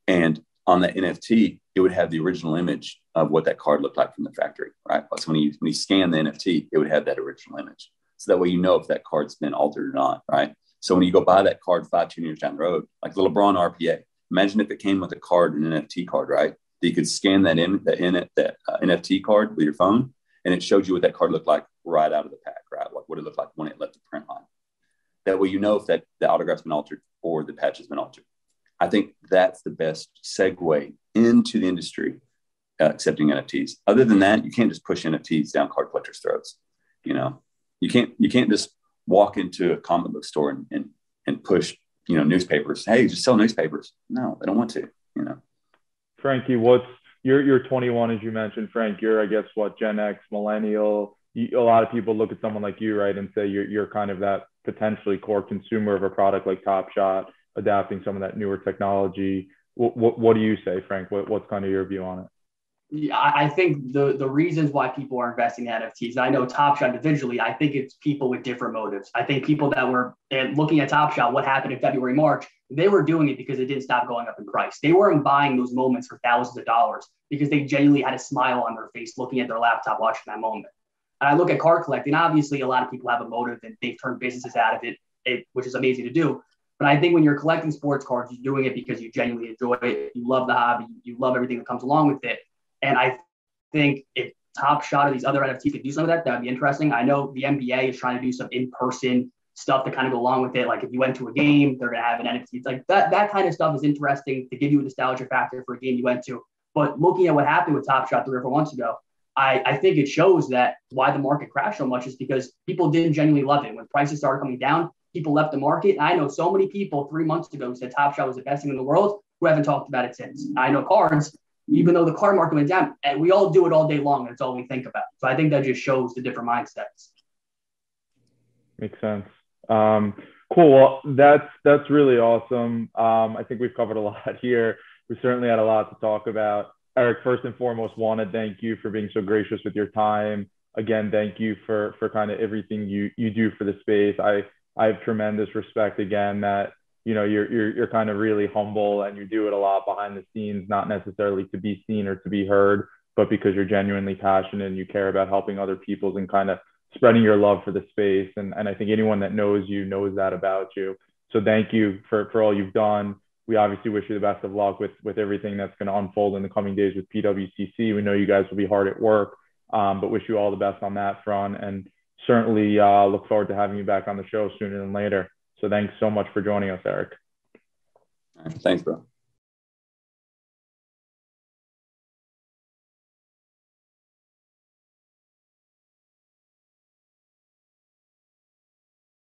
And on that NFT, it would have the original image of what that card looked like from the factory, right? So when you scan the NFT, it would have that original image. So that way you know if that card's been altered or not, right? So when you go buy that card 5-10 years down the road, like the LeBron RPA, imagine if it came with a card, an NFT card, right? That you could scan that NFT card with your phone, and it showed you what that card looked like right out of the pack, right? What it looked like when it left the print line. That way you know if that the autograph's been altered or the patch has been altered. I think that's the best segue into the industry, accepting NFTs. Other than that, you can't just push NFTs down card collectors' throats. You can't just walk into a comic book store and push newspapers. Hey, just sell newspapers. No, they don't want to. Frankie, you're 21, as you mentioned. Frank, you're, I guess, what, Gen X, millennial. A lot of people look at someone like you, right, and say you're kind of that potentially core consumer of a product like Top Shot, adapting some of that newer technology. What do you say, Frank? What's kind of your view on it? Yeah, I think the reasons why people are investing in NFTs, I know Top Shot individually, I think it's people with different motives. I think people that were looking at Top Shot, what happened in February, March, they were doing it because it didn't stop going up in price. They weren't buying those moments for thousands of dollars because they genuinely had a smile on their face looking at their laptop watching that moment. And I look at card collecting, obviously a lot of people have a motive and they've turned businesses out of it, which is amazing to do. But I think when you're collecting sports cards, you're doing it because you genuinely enjoy it. You love the hobby. You love everything that comes along with it. And I think if Top Shot or these other NFTs could do some of that, that'd be interesting. I know the NBA is trying to do some in-person stuff to kind of go along with it. Like if you went to a game, they're going to have an NFT. It's like that kind of stuff is interesting to give you a nostalgia factor for a game you went to. But looking at what happened with Top Shot 3 or 4 months ago, I think it shows that why the market crashed so much is because people didn't genuinely love it. When prices started coming down, people left the market. And I know so many people 3 months ago who said Top Shot was the best thing in the world who haven't talked about it since. I know cards, even though the card market went down, and we all do it all day long, and it's all we think about. So I think that just shows the different mindsets. Makes sense. Cool. Well, that's really awesome. I think we've covered a lot here. We certainly had a lot to talk about. Erik, first and foremost, want to thank you for being so gracious with your time. Again, thank you for kind of everything you do for the space. I have tremendous respect, again, that you're kind of really humble and you do it a lot behind the scenes, not necessarily to be seen or to be heard, but because you're genuinely passionate and you care about helping other people and kind of spreading your love for the space. And I think anyone that knows you knows that about you. So thank you for all you've done. We obviously wish you the best of luck with everything that's going to unfold in the coming days with PWCC. We know you guys will be hard at work, but wish you all the best on that front. And certainly look forward to having you back on the show sooner than later. So thanks so much for joining us, Erik. Thanks, bro.